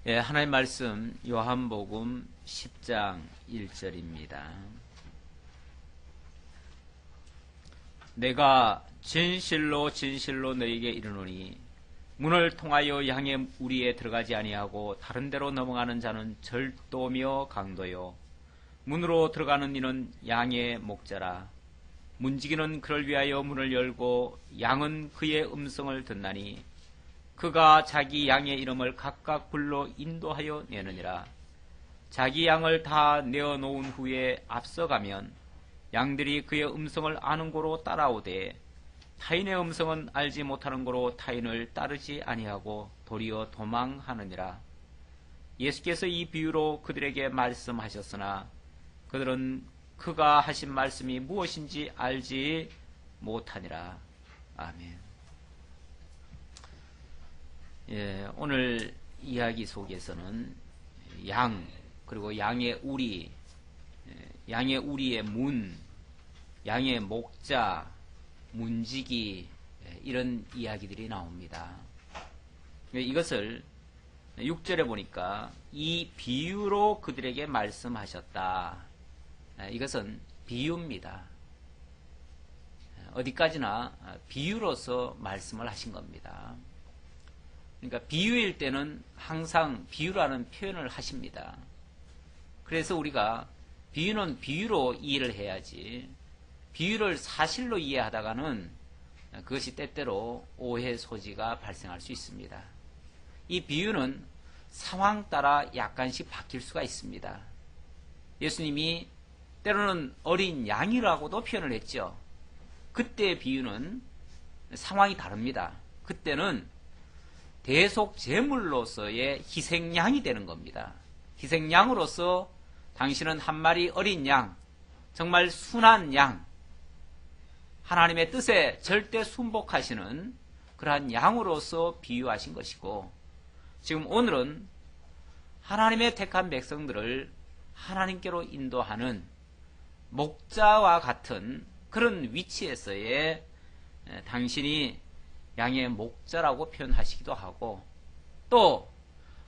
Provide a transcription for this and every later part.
예, 하나님 말씀 요한복음 10장 1절입니다. 내가 진실로 진실로 너희에게 이르노니 문을 통하여 양의 우리에 들어가지 아니하고 다른 데로 넘어가는 자는 절도며 강도요 문으로 들어가는 이는 양의 목자라. 문지기는 그를 위하여 문을 열고 양은 그의 음성을 듣나니 그가 자기 양의 이름을 각각 불러 인도하여 내느니라. 자기 양을 다 내어놓은 후에 앞서가면 양들이 그의 음성을 아는 고로 따라오되 타인의 음성은 알지 못하는 고로 타인을 따르지 아니하고 도리어 도망하느니라. 예수께서 이 비유로 그들에게 말씀하셨으나 그들은 그가 하신 말씀이 무엇인지 알지 못하니라. 아멘. 예, 오늘 이야기 속에서는 양, 그리고 양의 우리, 양의 우리의 문, 양의 목자, 문지기, 이런 이야기들이 나옵니다. 이것을 6절에 보니까 이 비유로 그들에게 말씀하셨다. 이것은 비유입니다. 어디까지나 비유로서 말씀을 하신 겁니다. 그러니까 비유일 때는 항상 비유라는 표현을 하십니다. 그래서 우리가 비유는 비유로 이해를 해야지 비유를 사실로 이해하다가는 그것이 때때로 오해 소지가 발생할 수 있습니다. 이 비유는 상황 따라 약간씩 바뀔 수가 있습니다. 예수님이 때로는 어린 양이라고도 표현을 했죠. 그때의 비유는 상황이 다릅니다. 그때는 대속 제물로서의 희생양이 되는 겁니다. 희생양으로서 당신은 한 마리 어린 양, 정말 순한 양, 하나님의 뜻에 절대 순복하시는 그러한 양으로서 비유하신 것이고, 지금 오늘은 하나님의 택한 백성들을 하나님께로 인도하는 목자와 같은 그런 위치에서의 당신이 양의 목자라고 표현하시기도 하고, 또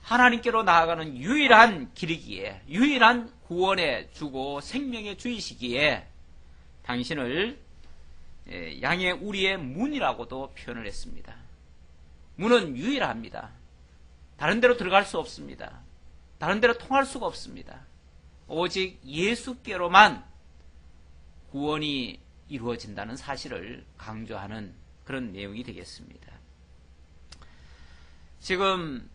하나님께로 나아가는 유일한 길이기에, 유일한 구원의 주고 생명의 주이시기에 당신을 양의 우리의 문이라고도 표현을 했습니다. 문은 유일합니다. 다른 데로 들어갈 수 없습니다. 다른 데로 통할 수가 없습니다. 오직 예수께로만 구원이 이루어진다는 사실을 강조하는 그런 내용이 되겠습니다. 지금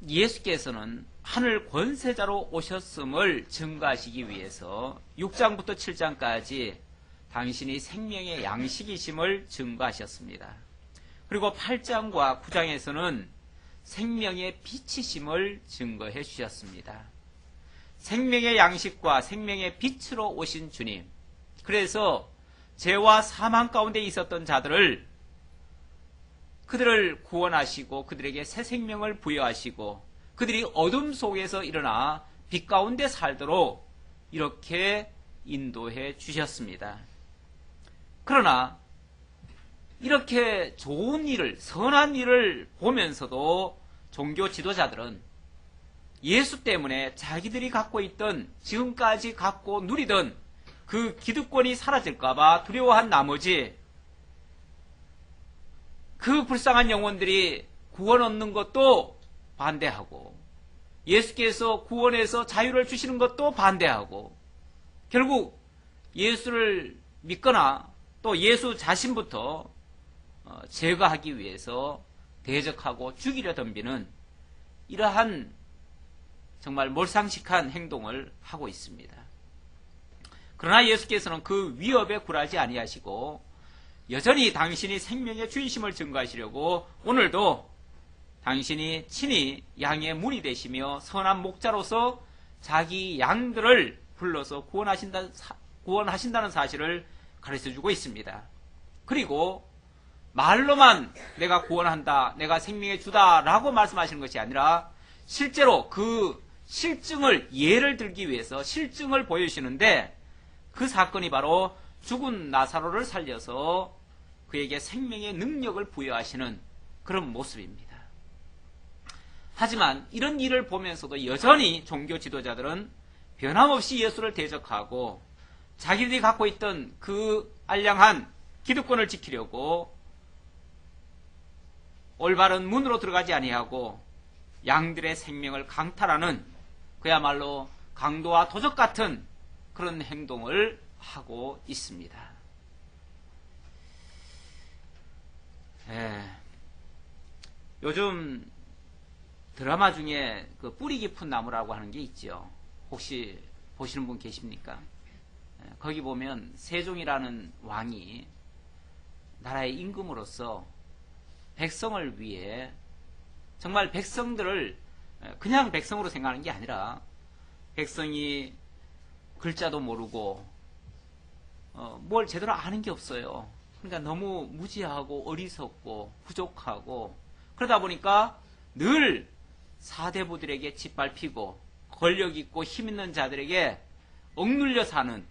예수께서는 하늘 권세자로 오셨음을 증거하시기 위해서 6장부터 7장까지 당신이 생명의 양식이심을 증거하셨습니다. 그리고 8장과 9장에서는 생명의 빛이심을 증거해 주셨습니다. 생명의 양식과 생명의 빛으로 오신 주님, 그래서 죄와 사망 가운데 있었던 자들을 그들을 구원하시고 그들에게 새 생명을 부여하시고 그들이 어둠 속에서 일어나 빛 가운데 살도록 이렇게 인도해 주셨습니다. 그러나 이렇게 좋은 일을, 선한 일을 보면서도 종교 지도자들은 예수 때문에 자기들이 갖고 있던, 지금까지 갖고 누리던 그 기득권이 사라질까봐 두려워한 나머지 그 불쌍한 영혼들이 구원 얻는 것도 반대하고, 예수께서 구원해서 자유를 주시는 것도 반대하고, 결국 예수를 믿거나 또 예수 자신부터 제거하기 위해서 대적하고 죽이려 덤비는 이러한 정말 몰상식한 행동을 하고 있습니다. 그러나 예수께서는 그 위협에 굴하지 아니하시고 여전히 당신이 생명의 주이심을 증거하시려고 오늘도 당신이 친히 양의 문이 되시며 선한 목자로서 자기 양들을 불러서 구원하신다는 사실을 가르쳐주고 있습니다. 그리고 말로만 내가 구원한다, 내가 생명의 주다라고 말씀하시는 것이 아니라 실제로 그 실증을, 예를 들기 위해서 실증을 보여주시는데, 그 사건이 바로 죽은 나사로를 살려서 그에게 생명의 능력을 부여하시는 그런 모습입니다. 하지만 이런 일을 보면서도 여전히 종교 지도자들은 변함없이 예수를 대적하고 자기들이 갖고 있던 그 알량한 기득권을 지키려고 올바른 문으로 들어가지 아니하고 양들의 생명을 강탈하는 그야말로 강도와 도적 같은 그런 행동을 하고 있습니다. 요즘 드라마 중에 그 뿌리 깊은 나무라고 하는 게 있죠. 혹시 보시는 분 계십니까? 거기 보면 세종이라는 왕이 나라의 임금으로서 백성을 위해 정말 백성들을 그냥 백성으로 생각하는 게 아니라 백성이 글자도 모르고 뭘 제대로 아는 게 없어요. 그러니까 너무 무지하고 어리석고 부족하고 그러다 보니까 늘 사대부들에게 짓밟히고 권력 있고 힘 있는 자들에게 억눌려 사는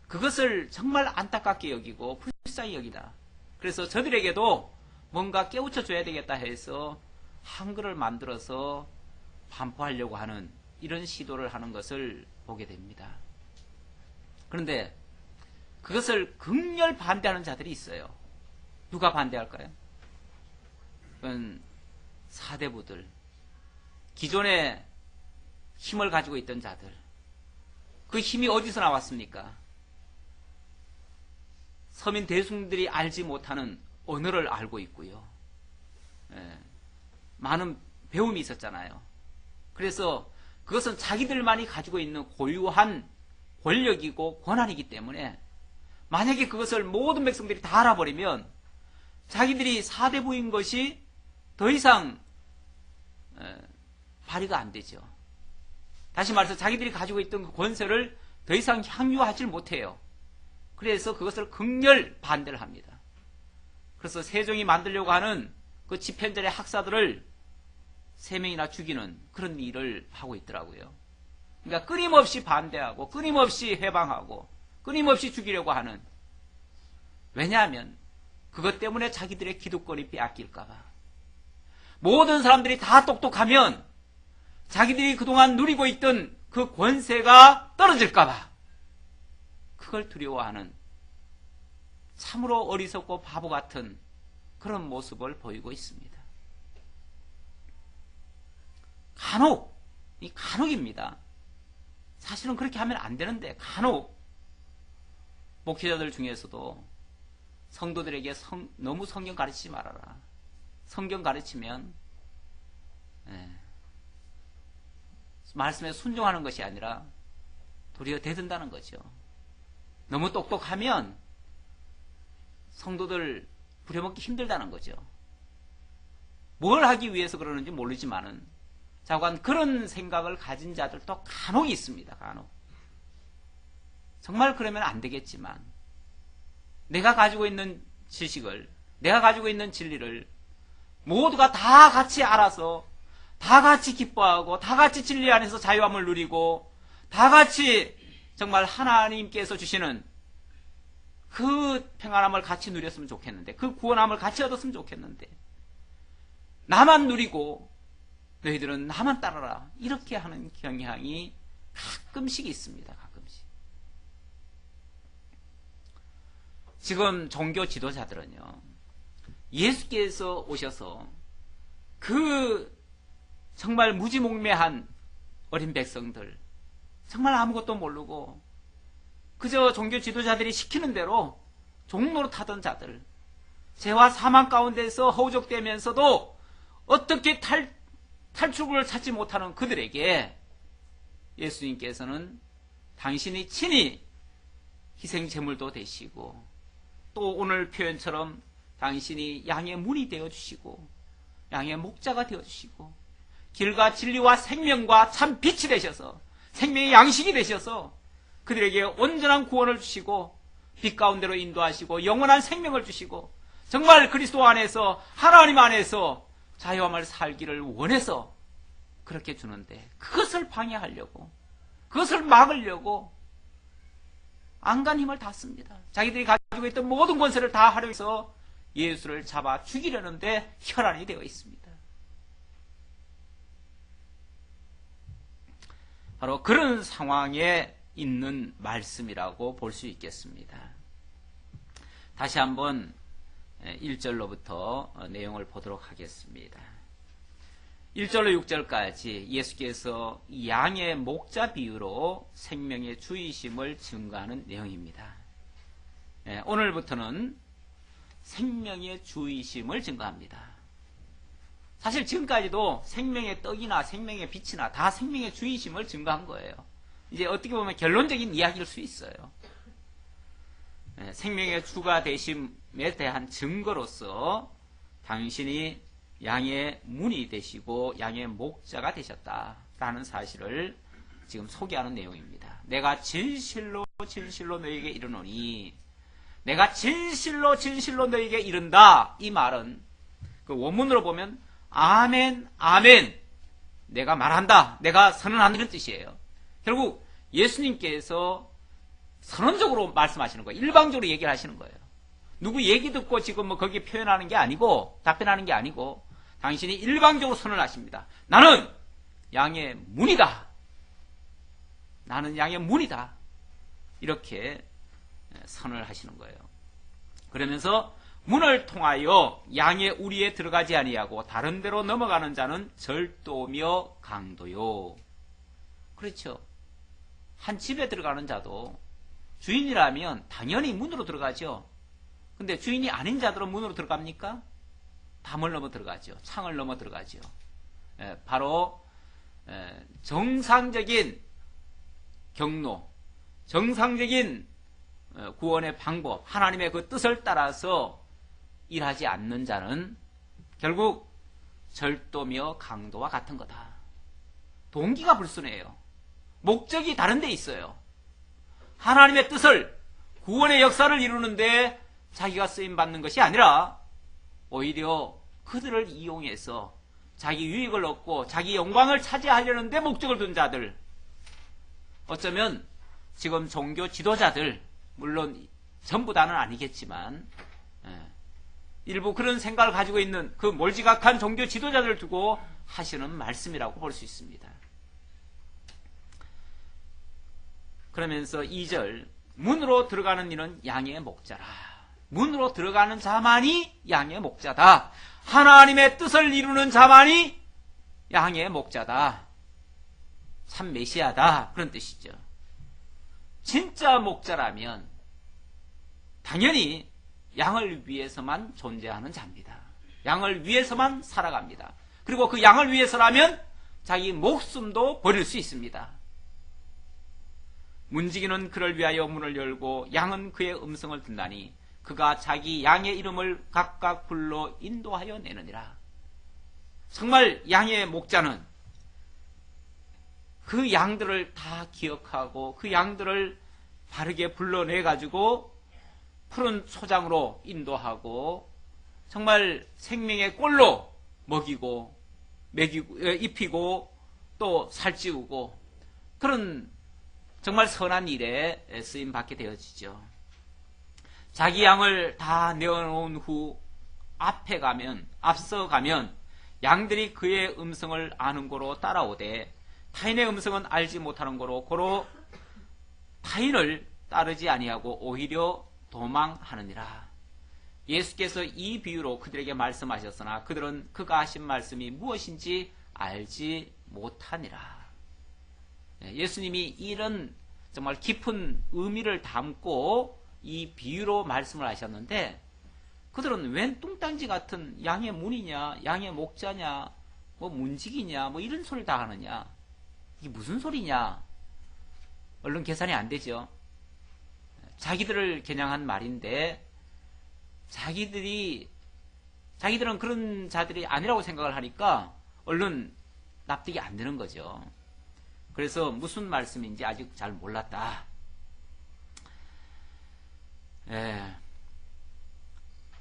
그것을 정말 안타깝게 여기고 불쌍히 여기다. 그래서 저들에게도 뭔가 깨우쳐 줘야 되겠다 해서 한글을 만들어서 반포하려고 하는 이런 시도를 하는 것을 보게 됩니다. 그런데 그것을 극렬 반대하는 자들이 있어요. 누가 반대할까요? 그건 사대부들, 기존에 힘을 가지고 있던 자들. 그 힘이 어디서 나왔습니까? 서민 대중들이 알지 못하는 언어를 알고 있고요. 많은 배움이 있었잖아요. 그래서 그것은 자기들만이 가지고 있는 고유한 권력이고 권한이기 때문에 만약에 그것을 모든 백성들이 다 알아버리면 자기들이 사대부인 것이 더 이상 발휘가 안 되죠. 다시 말해서 자기들이 가지고 있던 그 권세를 더 이상 향유하지 못해요. 그래서 그것을 극렬 반대를 합니다. 그래서 세종이 만들려고 하는 그 집현전의 학사들을 3명이나 죽이는 그런 일을 하고 있더라고요. 그러니까 끊임없이 반대하고 끊임없이 해방하고 끊임없이 죽이려고 하는, 왜냐하면 그것 때문에 자기들의 기득권이 빼앗길까봐. 모든 사람들이 다 똑똑하면 자기들이 그동안 누리고 있던 그 권세가 떨어질까봐 그걸 두려워하는 참으로 어리석고 바보 같은 그런 모습을 보이고 있습니다. 간혹입니다. 사실은 그렇게 하면 안 되는데 간혹 목회자들 중에서도 성도들에게 너무 성경 가르치지 말아라. 성경 가르치면 말씀에 순종하는 것이 아니라 도리어 대든다는 거죠. 너무 똑똑하면 성도들 부려먹기 힘들다는 거죠. 뭘 하기 위해서 그러는지 모르지만은 자관 그런 생각을 가진 자들도 간혹 있습니다. 간혹. 정말 그러면 안 되겠지만 내가 가지고 있는 지식을, 내가 가지고 있는 진리를 모두가 다 같이 알아서 다 같이 기뻐하고 다 같이 진리 안에서 자유함을 누리고 다 같이 정말 하나님께서 주시는 그 평안함을 같이 누렸으면 좋겠는데, 그 구원함을 같이 얻었으면 좋겠는데, 나만 누리고 너희들은 나만 따라라, 이렇게 하는 경향이 가끔씩 있습니다. 가끔씩. 지금 종교 지도자들은요, 예수께서 오셔서 그 정말 무지몽매한 어린 백성들, 정말 아무것도 모르고 그저 종교 지도자들이 시키는 대로 종노릇하던 자들, 죄와 사망 가운데서 허우적대면서도 어떻게 탈출구를 찾지 못하는 그들에게 예수님께서는 당신이 친히 희생제물도 되시고 또 오늘 표현처럼 당신이 양의 문이 되어주시고 양의 목자가 되어주시고 길과 진리와 생명과 참 빛이 되셔서 생명의 양식이 되셔서 그들에게 온전한 구원을 주시고 빛 가운데로 인도하시고 영원한 생명을 주시고 정말 그리스도 안에서 하나님 안에서 자유함을 살기를 원해서 그렇게 주는데, 그것을 방해하려고, 그것을 막으려고 안간 힘을 다 씁니다. 자기들이 가지고 있던 모든 권세를 다 활용해서 예수를 잡아 죽이려는데 혈안이 되어 있습니다. 바로 그런 상황에 있는 말씀이라고 볼 수 있겠습니다. 다시 한번 1절로부터 내용을 보도록 하겠습니다. 1절로 6절까지 예수께서 양의 목자 비유로 생명의 주이심을 증거하는 내용입니다. 오늘부터는 생명의 주이심을 증거합니다. 사실 지금까지도 생명의 떡이나 생명의 빛이나 다 생명의 주이심을 증거한 거예요. 이제 어떻게 보면 결론적인 이야기일 수 있어요. 생명의 주가 되심에 대한 증거로서 당신이 양의 문이 되시고 양의 목자가 되셨다라는 사실을 지금 소개하는 내용입니다. 내가 진실로 진실로 너에게 이르노니, 내가 진실로 진실로 너에게 이른다. 이 말은 그 원문으로 보면 아멘 아멘, 내가 말한다, 내가 선언한다, 이런 뜻이에요. 결국 예수님께서 선언적으로 말씀하시는 거예요. 일방적으로 얘기를 하시는 거예요. 누구 얘기 듣고 지금 뭐 거기에 표현하는 게 아니고 답변하는 게 아니고 당신이 일방적으로 선언하십니다. 나는 양의 문이다. 나는 양의 문이다. 이렇게 선언을 하시는 거예요. 그러면서 문을 통하여 양의 우리에 들어가지 아니하고 다른 데로 넘어가는 자는 절도며 강도요. 그렇죠. 한 집에 들어가는 자도 주인이라면 당연히 문으로 들어가죠. 근데 주인이 아닌 자들은 문으로 들어갑니까? 담을 넘어 들어가죠. 창을 넘어 들어가죠. 바로 정상적인 경로, 정상적인 구원의 방법, 하나님의 그 뜻을 따라서 일하지 않는 자는 결국 절도며 강도와 같은 거다. 동기가 불순해요. 목적이 다른 데 있어요. 하나님의 뜻을, 구원의 역사를 이루는데 자기가 쓰임받는 것이 아니라 오히려 그들을 이용해서 자기 유익을 얻고 자기 영광을 차지하려는 데 목적을 둔 자들, 어쩌면 지금 종교 지도자들, 물론 전부 다는 아니겠지만 일부 그런 생각을 가지고 있는 그 몰지각한 종교 지도자들을 두고 하시는 말씀이라고 볼 수 있습니다. 그러면서 2절, 문으로 들어가는 이는 양의 목자라. 문으로 들어가는 자만이 양의 목자다. 하나님의 뜻을 이루는 자만이 양의 목자다. 참 메시아다. 그런 뜻이죠. 진짜 목자라면 당연히 양을 위해서만 존재하는 자입니다. 양을 위해서만 살아갑니다. 그리고 그 양을 위해서라면 자기 목숨도 버릴 수 있습니다. 문지기는 그를 위하여 문을 열고 양은 그의 음성을 듣나니 그가 자기 양의 이름을 각각 불러 인도하여 내느니라. 정말 양의 목자는 그 양들을 다 기억하고 그 양들을 바르게 불러내가지고 푸른 초장으로 인도하고 정말 생명의 꼴로 먹이고 입히고 또 살찌우고 그런 정말 선한 일에 쓰임받게 되어지죠. 자기 양을 다 내어놓은 후 앞서 가면 양들이 그의 음성을 아는 고로 따라오되 타인의 음성은 알지 못하는 고로 타인을 따르지 아니하고 오히려 도망하느니라. 예수께서 이 비유로 그들에게 말씀하셨으나 그들은 그가 하신 말씀이 무엇인지 알지 못하니라. 예수님이 이런 정말 깊은 의미를 담고 이 비유로 말씀을 하셨는데 그들은 웬 뚱딴지 같은 양의 문이냐, 양의 목자냐, 뭐 문지기냐, 뭐 이런 소리를 다 하느냐. 이게 무슨 소리냐. 얼른 계산이 안 되죠. 자기들을 겨냥한 말인데 자기들은 그런 자들이 아니라고 생각을 하니까 얼른 납득이 안 되는 거죠. 그래서 무슨 말씀인지 아직 잘 몰랐다.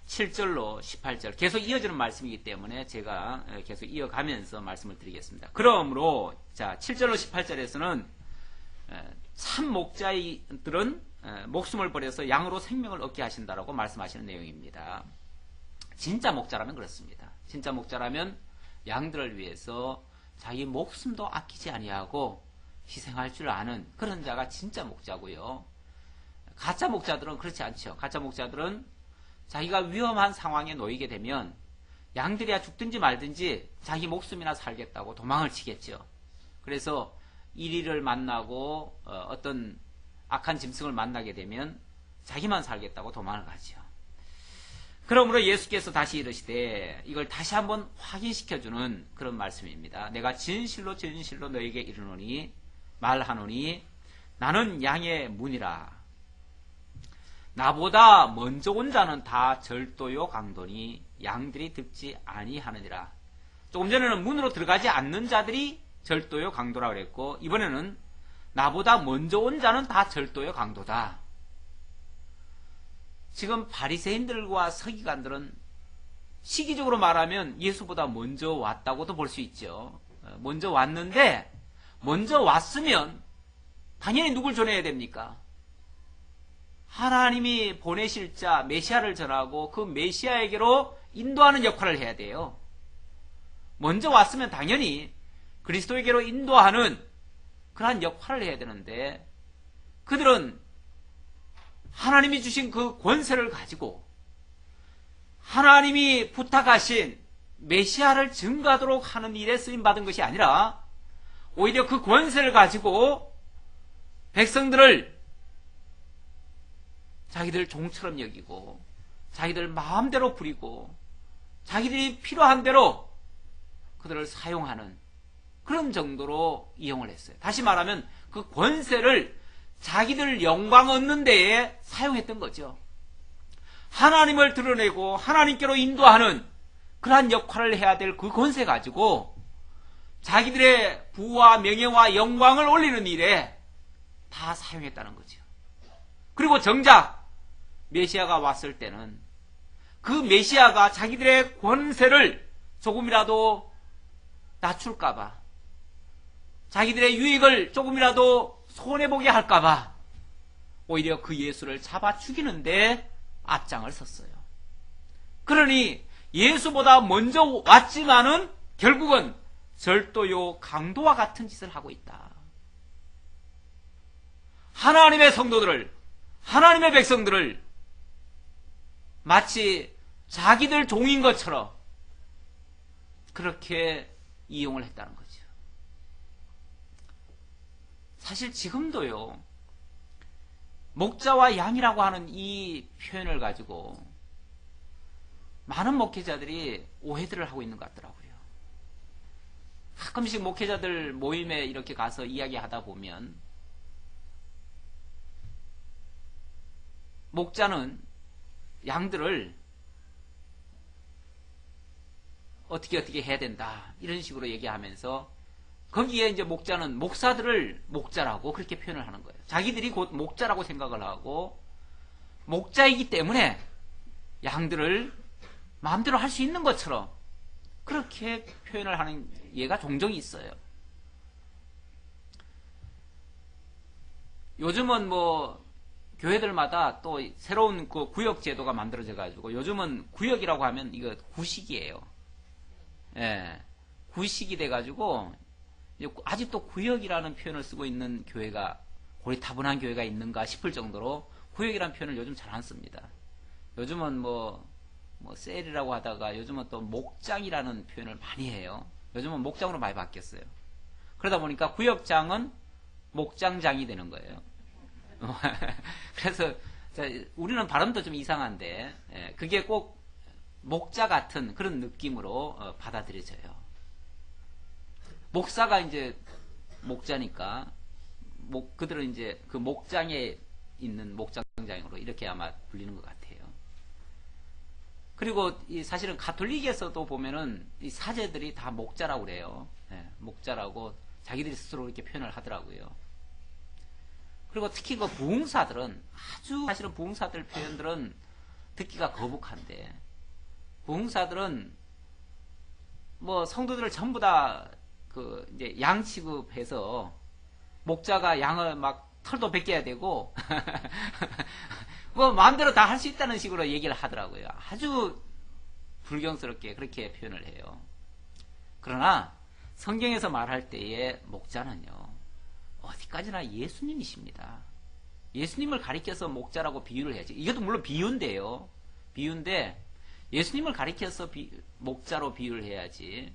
7절로 18절 계속 이어지는 말씀이기 때문에 제가 계속 이어가면서 말씀을 드리겠습니다. 그러므로 자 7절로 18절에서는 참 목자들은 목숨을 버려서 양으로 생명을 얻게 하신다라고 말씀하시는 내용입니다. 진짜 목자라면 그렇습니다. 진짜 목자라면 양들을 위해서 자기 목숨도 아끼지 아니하고 희생할 줄 아는 그런 자가 진짜 목자고요. 가짜 목자들은 그렇지 않죠. 가짜 목자들은 자기가 위험한 상황에 놓이게 되면 양들이야 죽든지 말든지 자기 목숨이나 살겠다고 도망을 치겠죠. 그래서 이리를 만나고 어떤 악한 짐승을 만나게 되면 자기만 살겠다고 도망을 가죠. 그러므로 예수께서 다시 이르시되 이걸 다시 한번 확인시켜주는 그런 말씀입니다. 내가 진실로 진실로 너에게 이르노니 말하노니 나는 양의 문이라. 나보다 먼저 온 자는 다 절도요 강도니 양들이 듣지 아니하느니라. 조금 전에는 문으로 들어가지 않는 자들이 절도요 강도라 그랬고, 이번에는 나보다 먼저 온 자는 다 절도요 강도다. 지금 바리새인들과 서기관들은 시기적으로 말하면 예수보다 먼저 왔다고도 볼 수 있죠. 먼저 왔는데 먼저 왔으면 당연히 누굴 전해야 됩니까? 하나님이 보내실 자 메시아를 전하고 그 메시아에게로 인도하는 역할을 해야 돼요. 먼저 왔으면 당연히 그리스도에게로 인도하는 그러한 역할을 해야 되는데, 그들은 하나님이 주신 그 권세를 가지고 하나님이 부탁하신 메시아를 증거하도록 하는 일에 쓰임받은 것이 아니라 오히려 그 권세를 가지고 백성들을 자기들 종처럼 여기고 자기들 마음대로 부리고 자기들이 필요한 대로 그들을 사용하는 그런 정도로 이용을 했어요. 다시 말하면 그 권세를 자기들 영광 얻는 데에 사용했던 거죠. 하나님을 드러내고 하나님께로 인도하는 그러한 역할을 해야 될 그 권세 가지고 자기들의 부와 명예와 영광을 올리는 일에 다 사용했다는 거죠. 그리고 정작 메시아가 왔을 때는 그 메시아가 자기들의 권세를 조금이라도 낮출까봐, 자기들의 유익을 조금이라도 손해보게 할까봐 오히려 그 예수를 잡아 죽이는데 앞장을 섰어요. 그러니 예수보다 먼저 왔지만은 결국은 절도요 강도와 같은 짓을 하고 있다. 하나님의 성도들을, 하나님의 백성들을 마치 자기들 종인 것처럼 그렇게 이용을 했다는 거죠. 사실 지금도요, 목자와 양이라고 하는 이 표현을 가지고 많은 목회자들이 오해들을 하고 있는 것 같더라고요. 가끔씩 목회자들 모임에 이렇게 가서 이야기하다 보면 목자는 양들을 어떻게 해야 된다 이런 식으로 얘기하면서 거기에 이제 목자는 목사들을 목자라고 그렇게 표현을 하는 거예요. 자기들이 곧 목자라고 생각을 하고 목자이기 때문에 양들을 마음대로 할 수 있는 것처럼 그렇게 표현을 하는 예가 종종 있어요. 요즘은 뭐 교회들마다 또 새로운 그 구역 제도가 만들어져 가지고 요즘은 구역이라고 하면 이거 구식이에요. 예. 구식이 돼 가지고 아직도 구역이라는 표현을 쓰고 있는 교회가, 고리타분한 교회가 있는가 싶을 정도로 구역이라는 표현을 요즘 잘 안 씁니다. 요즘은 뭐 셀이라고 하다가 요즘은 또 목장이라는 표현을 많이 해요. 요즘은 목장으로 많이 바뀌었어요. 그러다 보니까 구역장은 목장장이 되는 거예요. 그래서 우리는 발음도 좀 이상한데 그게 꼭 목자 같은 그런 느낌으로 받아들여져요. 목사가 이제 목자니까 그들은 이제 그 목장에 있는 목장장으로 이렇게 아마 불리는 것 같아요. 그리고 사실은 가톨릭에서도 보면은 이 사제들이 다 목자라고 그래요. 목자라고 자기들이 스스로 이렇게 표현을 하더라고요. 그리고 특히 그 부흥사들은 사실은 부흥사들 표현들은 듣기가 거북한데, 부흥사들은 뭐 성도들을 전부 다 그 이제 양 취급해서 목자가 양을 막 털도 벗겨야 되고 뭐 마음대로 다 할 수 있다는 식으로 얘기를 하더라고요. 아주 불경스럽게 그렇게 표현을 해요. 그러나 성경에서 말할 때의 목자는요, 어디까지나 예수님이십니다. 예수님을 가리켜서 목자라고 비유를 해야지. 이것도 물론 비유인데요. 비유인데 예수님을 가리켜서 목자로 비유를 해야지.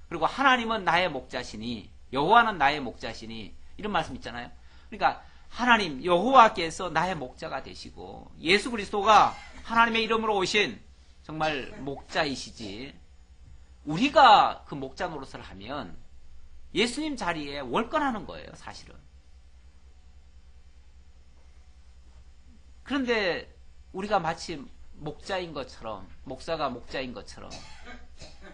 그리고 하나님은 나의 목자시니, 여호와는 나의 목자시니, 이런 말씀 있잖아요. 그러니까 하나님 여호와께서 나의 목자가 되시고 예수 그리스도가 하나님의 이름으로 오신 정말 목자이시지, 우리가 그 목자 노릇을 하면 예수님 자리에 월권하는 거예요, 사실은. 그런데 우리가 마치 목자인 것처럼, 목사가 목자인 것처럼,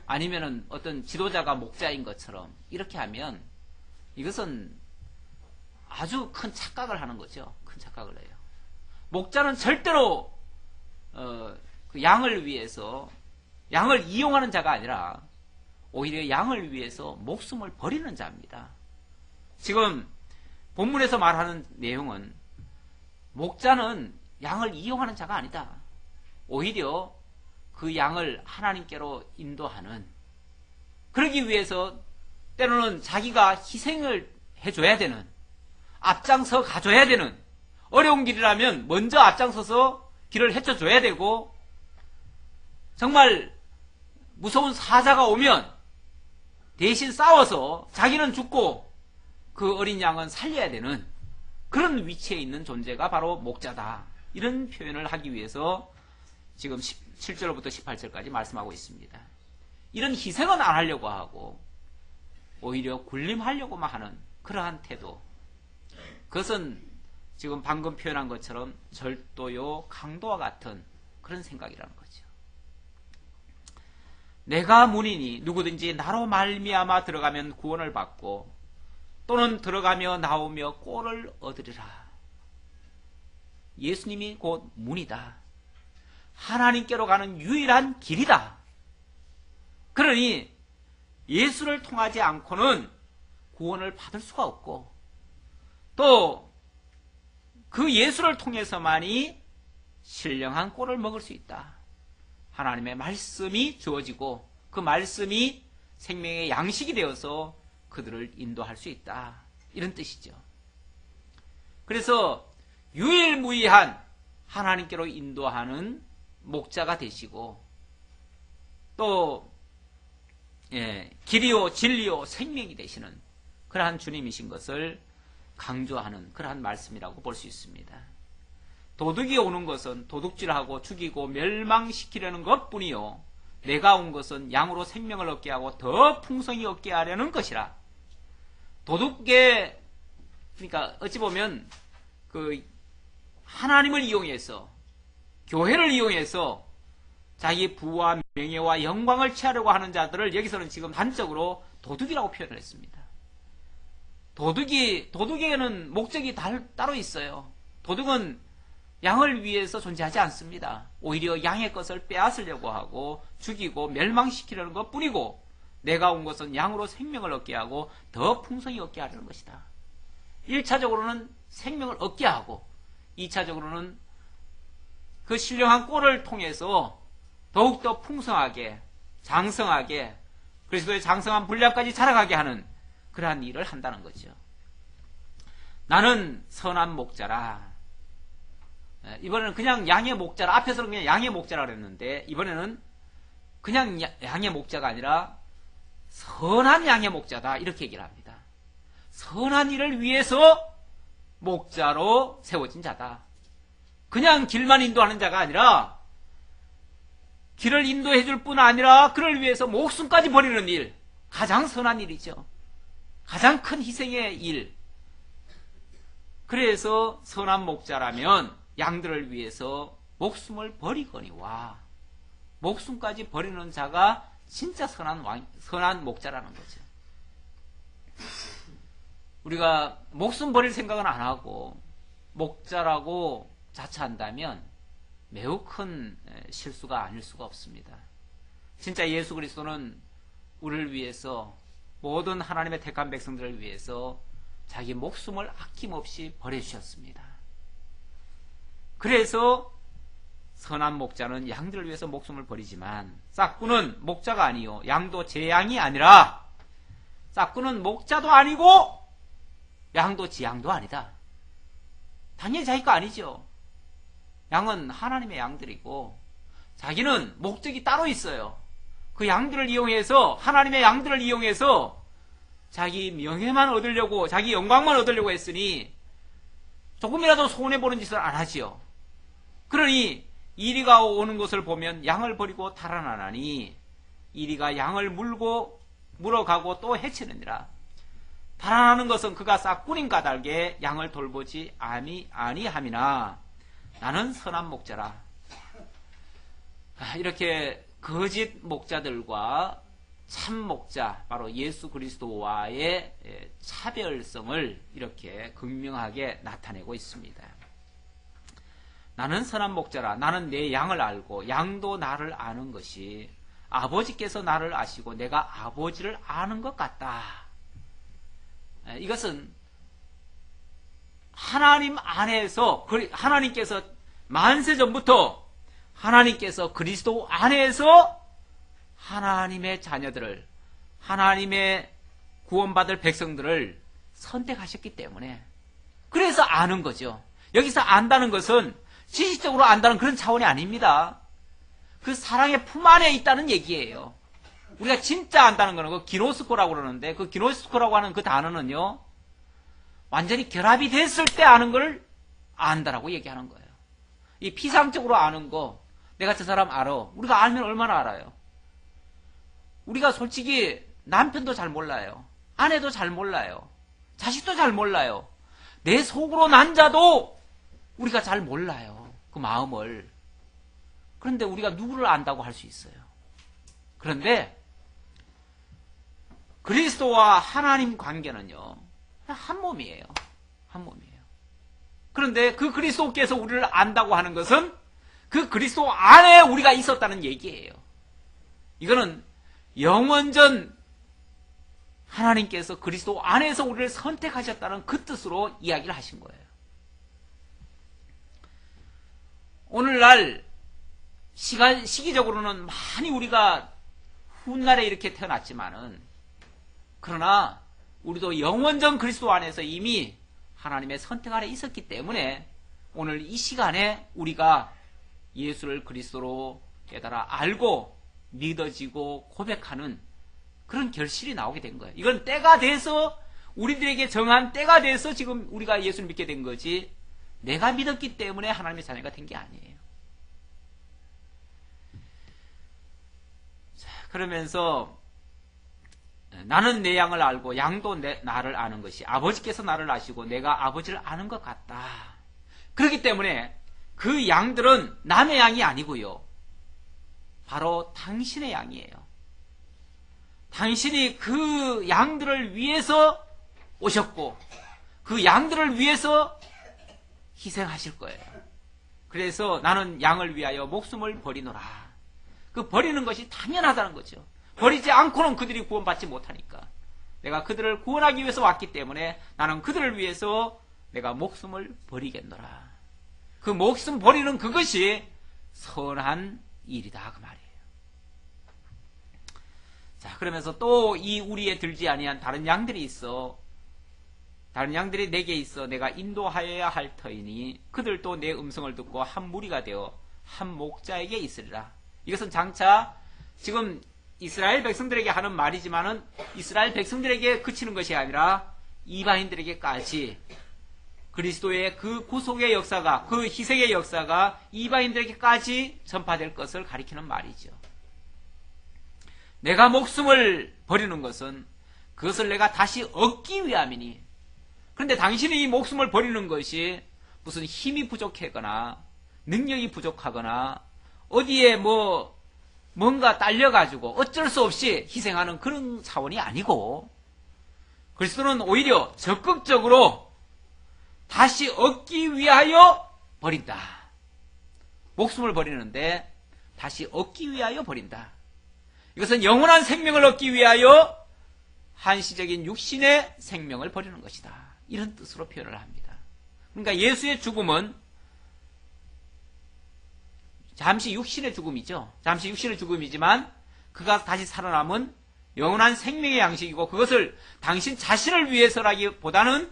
아니면은 어떤 지도자가 목자인 것처럼 이렇게 하면 이것은 아주 큰 착각을 하는 거죠. 큰 착각을 해요. 목자는 절대로 그 양을 위해서, 양을 이용하는 자가 아니라 오히려 양을 위해서 목숨을 버리는 자입니다. 지금 본문에서 말하는 내용은 목자는 양을 이용하는 자가 아니다. 오히려 그 양을 하나님께로 인도하는, 그러기 위해서 때로는 자기가 희생을 해줘야 되는, 앞장서 가줘야 되는, 어려운 길이라면 먼저 앞장서서 길을 헤쳐줘야 되고, 정말 무서운 사자가 오면 대신 싸워서 자기는 죽고 그 어린 양은 살려야 되는 그런 위치에 있는 존재가 바로 목자다. 이런 표현을 하기 위해서 지금 17절부터 18절까지 말씀하고 있습니다. 이런 희생은 안 하려고 하고 오히려 군림하려고만 하는 그러한 태도, 그것은 지금 방금 표현한 것처럼 절도요 강도와 같은 그런 생각이라는 거죠. 내가 문이니 누구든지 나로 말미암아 들어가면 구원을 받고 또는 들어가며 나오며 꼴을 얻으리라. 예수님이 곧 문이다. 하나님께로 가는 유일한 길이다. 그러니 예수를 통하지 않고는 구원을 받을 수가 없고, 또 그 예수를 통해서만이 신령한 꼴을 먹을 수 있다. 하나님의 말씀이 주어지고 그 말씀이 생명의 양식이 되어서 그들을 인도할 수 있다. 이런 뜻이죠. 그래서 유일무이한 하나님께로 인도하는 목자가 되시고, 또 길이요 진리요 생명이 되시는 그러한 주님이신 것을 강조하는 그러한 말씀이라고 볼 수 있습니다. 도둑이 오는 것은 도둑질하고 죽이고 멸망시키려는 것뿐이요, 내가 온 것은 양으로 생명을 얻게 하고 더 풍성히 얻게 하려는 것이라. 도둑의, 그러니까 어찌 보면 그 하나님을 이용해서, 교회를 이용해서 자기 부와 명예와 영광을 취하려고 하는 자들을 여기서는 지금 단적으로 도둑이라고 표현을 했습니다. 도둑에게는 목적이 따로 있어요. 도둑은 양을 위해서 존재하지 않습니다. 오히려 양의 것을 빼앗으려고 하고 죽이고 멸망시키려는 것 뿐이고, 내가 온 것은 양으로 생명을 얻게 하고 더 풍성히 얻게 하려는 것이다. 1차적으로는 생명을 얻게 하고 2차적으로는 그 신령한 꼴을 통해서 더욱더 풍성하게, 장성하게, 그리스도의 장성한 분량까지 자라가게 하는 그러한 일을 한다는 거죠. 나는 선한 목자라. 이번에는 그냥 양의 목자라, 앞에서는 그냥 양의 목자라 그랬는데 이번에는 그냥 양의 목자가 아니라 선한 양의 목자다, 이렇게 얘기를 합니다. 선한 일을 위해서 목자로 세워진 자다. 그냥 길만 인도하는 자가 아니라 길을 인도해 줄 뿐 아니라 그를 위해서 목숨까지 버리는 일, 가장 선한 일이죠. 가장 큰 희생의 일. 그래서 선한 목자라면 양들을 위해서 목숨을 버리거니와, 목숨까지 버리는 자가 진짜 선한 목자라는 거죠. 우리가 목숨 버릴 생각은 안 하고 목자라고 자처한다면 매우 큰 실수가 아닐 수가 없습니다. 진짜 예수 그리스도는 우리를 위해서, 모든 하나님의 택한 백성들을 위해서 자기 목숨을 아낌없이 버려주셨습니다. 그래서 선한 목자는 양들을 위해서 목숨을 버리지만 싹꾼은 목자가 아니요, 양도 제 양이 아니라, 싹꾼은 목자도 아니고 양도 지 양도 아니다. 당연히 자기 거 아니죠. 양은 하나님의 양들이고 자기는 목적이 따로 있어요. 그 양들을 이용해서, 하나님의 양들을 이용해서 자기 명예만 얻으려고, 자기 영광만 얻으려고 했으니 조금이라도 손해보는 짓을 안 하지요. 그러니 이리가 오는 것을 보면 양을 버리고 달아나나니 이리가 양을 물어가고 또 해치느니라. 달아나는 것은 그가 싹꾸린 까닭에 양을 돌보지 아니함이나 나는 선한 목자라. 이렇게 거짓 목자들과 참 목자, 바로 예수 그리스도와의 차별성을 이렇게 극명하게 나타내고 있습니다. 나는 선한 목자라. 나는 내 양을 알고 양도 나를 아는 것이 아버지께서 나를 아시고 내가 아버지를 아는 것 같다. 이것은 하나님 안에서, 하나님께서 만세 전부터 하나님께서 그리스도 안에서 하나님의 자녀들을, 하나님의 구원받을 백성들을 선택하셨기 때문에, 그래서 아는 거죠. 여기서 안다는 것은 지식적으로 안다는 그런 차원이 아닙니다. 그 사랑의 품 안에 있다는 얘기예요. 우리가 진짜 안다는 거는 그 기노스코라고 그러는데, 그 기노스코라고 하는 그 단어는요, 완전히 결합이 됐을 때 아는 걸 안다라고 얘기하는 거예요. 이 피상적으로 아는 거, 내가 저 사람 알아. 우리가 알면 얼마나 알아요? 우리가 솔직히 남편도 잘 몰라요. 아내도 잘 몰라요. 자식도 잘 몰라요. 내 속으로 난 자도 우리가 잘 몰라요. 그 마음을. 그런데 우리가 누구를 안다고 할 수 있어요. 그런데 그리스도와 하나님 관계는요, 한 몸이에요. 한 몸이에요. 그런데 그 그리스도께서 우리를 안다고 하는 것은 그 그리스도 안에 우리가 있었다는 얘기예요. 이거는 영원전 하나님께서 그리스도 안에서 우리를 선택하셨다는 그 뜻으로 이야기를 하신 거예요. 오늘날 시기적으로는 많이 우리가 훗날에 이렇게 태어났지만은, 그러나 우리도 영원전 그리스도 안에서 이미 하나님의 선택 아래 있었기 때문에 오늘 이 시간에 우리가 예수를 그리스도로 깨달아 알고 믿어지고 고백하는 그런 결실이 나오게 된 거예요. 이건 때가 돼서, 우리들에게 정한 때가 돼서 지금 우리가 예수를 믿게 된 거지, 내가 믿었기 때문에 하나님의 자녀가 된 게 아니에요. 자, 그러면서 나는 내 양을 알고 양도 나를 아는 것이 아버지께서 나를 아시고 내가 아버지를 아는 것 같다. 그렇기 때문에 그 양들은 남의 양이 아니고요, 바로 당신의 양이에요. 당신이 그 양들을 위해서 오셨고 그 양들을 위해서 희생하실 거예요. 그래서 나는 양을 위하여 목숨을 버리노라. 그 버리는 것이 당연하다는 거죠. 버리지 않고는 그들이 구원받지 못하니까. 내가 그들을 구원하기 위해서 왔기 때문에 나는 그들을 위해서 내가 목숨을 버리겠노라. 그 목숨 버리는 그것이 선한 일이다, 그 말이에요. 자, 그러면서 또 이 우리에 들지 아니한 다른 양들이 있어. 다른 양들이 내게 있어 내가 인도하여야 할 터이니 그들도 내 음성을 듣고 한 무리가 되어 한 목자에게 있으리라. 이것은 장차 지금 이스라엘 백성들에게 하는 말이지만은 이스라엘 백성들에게 그치는 것이 아니라 이방인들에게까지 그리스도의 그 구속의 역사가, 그 희생의 역사가 이방인들에게까지 전파될 것을 가리키는 말이죠. 내가 목숨을 버리는 것은 그것을 내가 다시 얻기 위함이니. 그런데 당신이 이 목숨을 버리는 것이 무슨 힘이 부족하거나 능력이 부족하거나 어디에 뭔가 딸려가지고 어쩔 수 없이 희생하는 그런 차원이 아니고, 그리스도는 오히려 적극적으로 다시 얻기 위하여 버린다. 목숨을 버리는데 다시 얻기 위하여 버린다. 이것은 영원한 생명을 얻기 위하여 한시적인 육신의 생명을 버리는 것이다. 이런 뜻으로 표현을 합니다. 그러니까 예수의 죽음은 잠시 육신의 죽음이죠. 잠시 육신의 죽음이지만 그가 다시 살아남은 영원한 생명의 양식이고, 그것을 당신 자신을 위해서라기보다는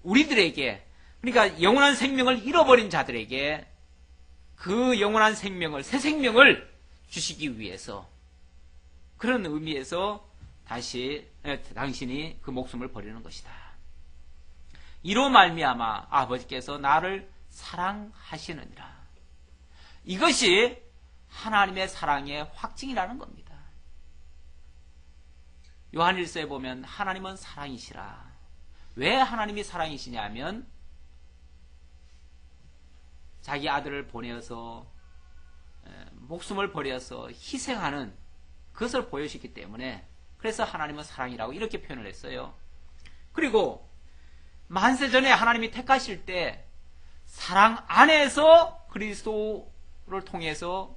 우리들에게, 그러니까 영원한 생명을 잃어버린 자들에게 그 영원한 생명을, 새 생명을 주시기 위해서, 그런 의미에서 다시 당신이 그 목숨을 버리는 것이다. 이로 말미암아 아버지께서 나를 사랑하시느니라. 이것이 하나님의 사랑의 확증이라는 겁니다. 요한일서에 보면 하나님은 사랑이시라. 왜 하나님이 사랑이시냐면 자기 아들을 보내어서 목숨을 버려서 희생하는 그것을 보여주기 때문에, 그래서 하나님은 사랑이라고 이렇게 표현을 했어요. 그리고 만세 전에 하나님이 택하실 때 사랑 안에서 그리스도를 통해서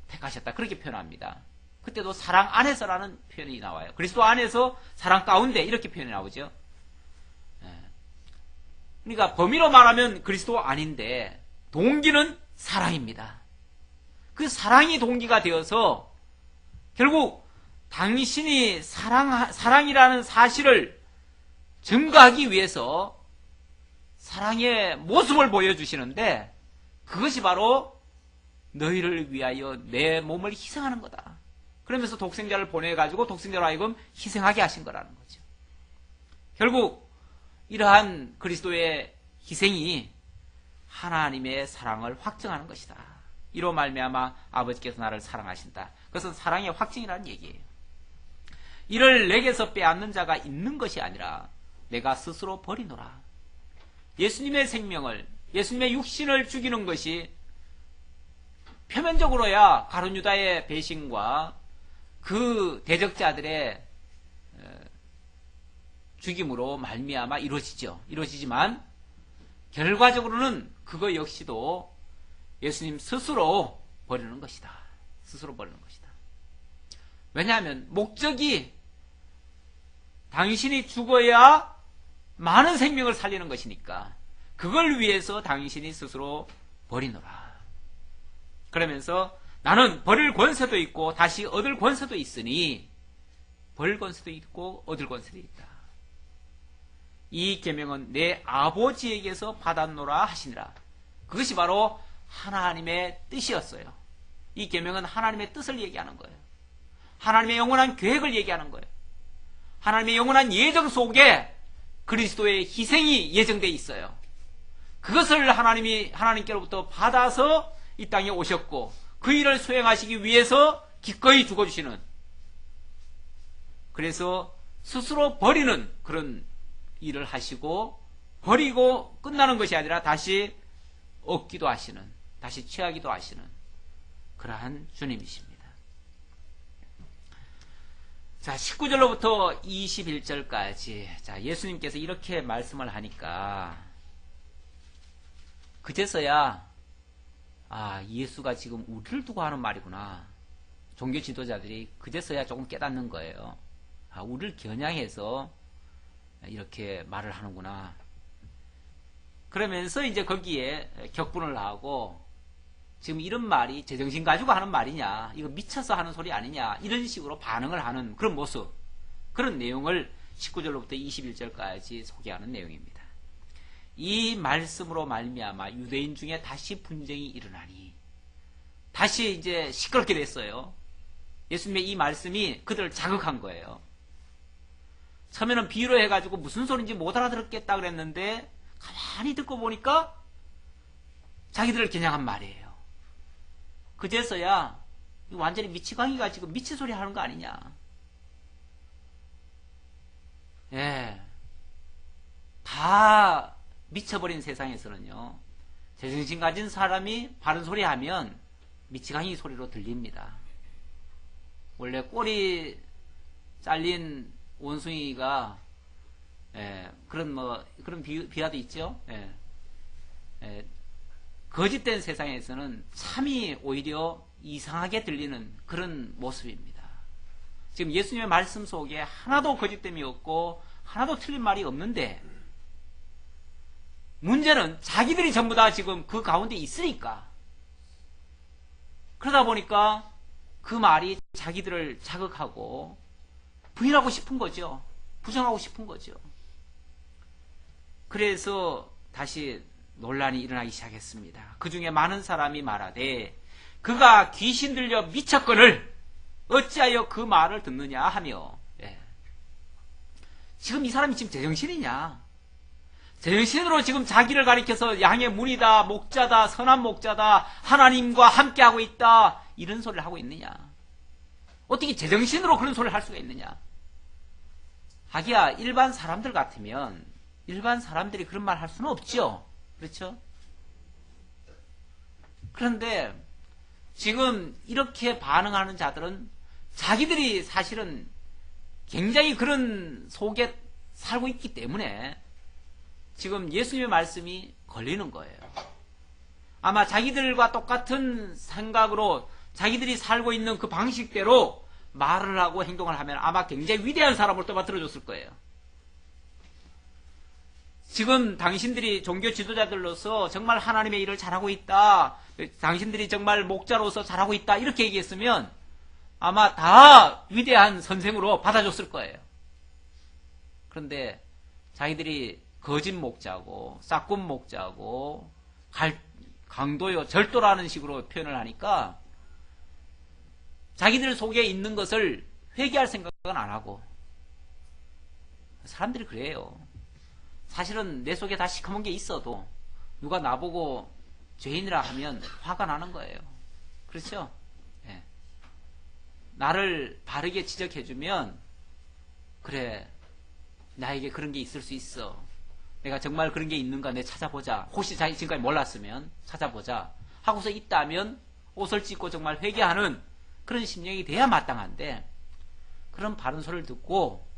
택하셨다, 그렇게 표현합니다. 그때도 사랑 안에서라는 표현이 나와요. 그리스도 안에서 사랑 가운데 이렇게 표현이 나오죠. 그러니까 범위로 말하면 그리스도 안인데 동기는 사랑입니다. 그 사랑이 동기가 되어서 결국 당신이 사랑이라는 사실을 증거하기 위해서 사랑의 모습을 보여주시는데, 그것이 바로 너희를 위하여 내 몸을 희생하는 거다. 그러면서 독생자를 보내가지고 독생자로 하여금 희생하게 하신 거라는 거죠. 결국 이러한 그리스도의 희생이 하나님의 사랑을 확증하는 것이다. 이로 말미암아 아버지께서 나를 사랑하신다. 그것은 사랑의 확증이라는 얘기예요. 이를 내게서 빼앗는 자가 있는 것이 아니라 내가 스스로 버리노라. 예수님의 생명을, 예수님의 육신을 죽이는 것이 표면적으로야 가룟 유다의 배신과 그 대적자들의 죽임으로 말미암아 이루어지지만 결과적으로는 그거 역시도 예수님 스스로 버리는 것이다. 스스로 버리는 것이다. 왜냐하면 목적이 당신이 죽어야 많은 생명을 살리는 것이니까 그걸 위해서 당신이 스스로 버리노라. 그러면서 나는 버릴 권세도 있고 다시 얻을 권세도 있으니, 버릴 권세도 있고 얻을 권세도 있다. 이 계명은 내 아버지에게서 받았노라 하시니라. 그것이 바로 하나님의 뜻이었어요. 이 계명은 하나님의 뜻을 얘기하는 거예요. 하나님의 영원한 계획을 얘기하는 거예요. 하나님의 영원한 예정 속에 그리스도의 희생이 예정되어 있어요. 그것을 하나님께로부터 받아서 이 땅에 오셨고 그 일을 수행하시기 위해서 기꺼이 죽어주시는, 그래서 스스로 버리는 그런 일을 하시고, 버리고 끝나는 것이 아니라 다시 얻기도 하시는, 다시 취하기도 하시는 그러한 주님이십니다. 자, 19절로부터 21절까지 자, 예수님께서 이렇게 말씀을 하니까 그제서야 예수가 지금 우리를 두고 하는 말이구나. 종교 지도자들이 그제서야 조금 깨닫는 거예요. 우리를 겨냥해서 이렇게 말을 하는구나. 그러면서 이제 거기에 격분을 하고, 지금 이런 말이 제정신 가지고 하는 말이냐, 이거 미쳐서 하는 소리 아니냐, 이런 식으로 반응을 하는 그런 모습, 그런 내용을 19절로부터 21절까지 소개하는 내용입니다. 이 말씀으로 말미암아 유대인 중에 다시 분쟁이 일어나니, 다시 이제 시끄럽게 됐어요. 예수님의 이 말씀이 그들을 자극한 거예요. 처음에는 비유로 해가지고 무슨 소리인지 못 알아들었겠다 그랬는데 가만히 듣고 보니까 자기들을 겨냥한 말이에요. 그제서야 완전히 미치광이가 지금 미친 소리 하는 거 아니냐. 예. 다 미쳐버린 세상에서는요, 제정신 가진 사람이 바른 소리 하면 미치광이 소리로 들립니다. 원래 꼬리 잘린 원숭이가, 그런 비화도 있죠. 거짓된 세상에서는 참이 오히려 이상하게 들리는 그런 모습입니다. 지금 예수님의 말씀 속에 하나도 거짓됨이 없고 하나도 틀린 말이 없는데, 문제는 자기들이 전부 다 지금 그 가운데 있으니까, 그러다 보니까 그 말이 자기들을 자극하고 부인하고 싶은 거죠. 부정하고 싶은 거죠. 그래서 다시 논란이 일어나기 시작했습니다. 그 중에 많은 사람이 말하되 그가 귀신 들려 미쳤거늘 어찌하여 그 말을 듣느냐 하며. 예. 지금 이 사람이 지금 제정신이냐? 제정신으로 지금 자기를 가리켜서 양의 문이다, 목자다, 선한 목자다, 하나님과 함께하고 있다, 이런 소리를 하고 있느냐? 어떻게 제정신으로 그런 소리를 할 수가 있느냐? 하기야 일반 사람들 같으면 일반 사람들이 그런 말 할 수는 없죠. 그렇죠? 그런데 지금 이렇게 반응하는 자들은 자기들이 사실은 굉장히 그런 속에 살고 있기 때문에 지금 예수님의 말씀이 걸리는 거예요. 아마 자기들과 똑같은 생각으로 자기들이 살고 있는 그 방식대로 말을 하고 행동을 하면 아마 굉장히 위대한 사람을 또 만들어줬을 거예요. 지금 당신들이 종교 지도자들로서 정말 하나님의 일을 잘하고 있다, 당신들이 정말 목자로서 잘하고 있다, 이렇게 얘기했으면 아마 다 위대한 선생으로 받아줬을 거예요. 그런데 자기들이 거짓 목자고 싹군 목자고 강도요 절도라는 식으로 표현을 하니까 자기들 속에 있는 것을 회개할 생각은 안 하고. 사람들이 그래요. 사실은 내 속에 다 시커먼 게 있어도 누가 나보고 죄인이라 하면 화가 나는 거예요. 그렇죠? 네. 나를 바르게 지적해주면 그래, 나에게 그런 게 있을 수 있어, 내가 정말 그런 게 있는가 내 찾아보자, 혹시 자기 지금까지 몰랐으면 찾아보자 하고서 있다면 옷을 찢고 정말 회개하는 그런 심령이 돼야 마땅한데, 그런 바른 소리를 듣고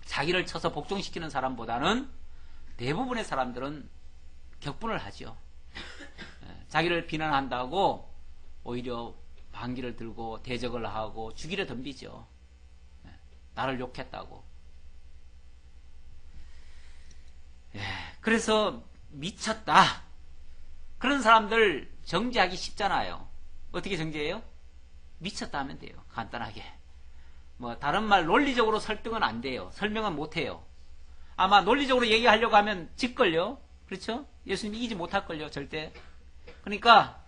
자기를 쳐서 복종시키는 사람보다는 대부분의 사람들은 격분을 하죠. 자기를 비난한다고 오히려 반기를 들고 대적을 하고 주기를 덤비죠. 나를 욕했다고. 그래서 미쳤다, 그런 사람들 정죄하기 쉽잖아요. 어떻게 정죄해요? 미쳤다 하면 돼요. 간단하게. 뭐 다른 말 논리적으로 설득은 안 돼요. 설명은 못 해요. 아마 논리적으로 얘기하려고 하면 질걸요. 그렇죠? 예수님 이기지 못할걸요. 절대. 그러니까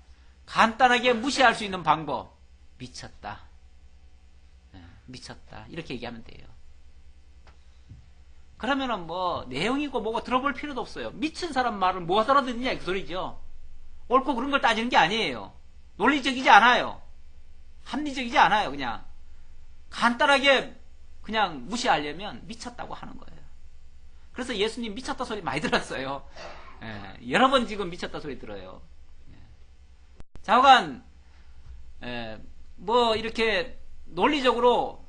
간단하게 무시할 수 있는 방법, 미쳤다, 미쳤다, 이렇게 얘기하면 돼요. 그러면은 뭐 내용이고 뭐고 들어볼 필요도 없어요. 미친 사람 말을 뭐 알아듣느냐, 그 소리죠. 옳고 그런 걸 따지는 게 아니에요. 논리적이지 않아요. 합리적이지 않아요. 그냥 간단하게 그냥 무시하려면 미쳤다고 하는 거예요. 그래서 예수님 미쳤다 소리 많이 들었어요. 여러 번 지금 미쳤다 소리 들어요. 좌우간 뭐 이렇게 논리적으로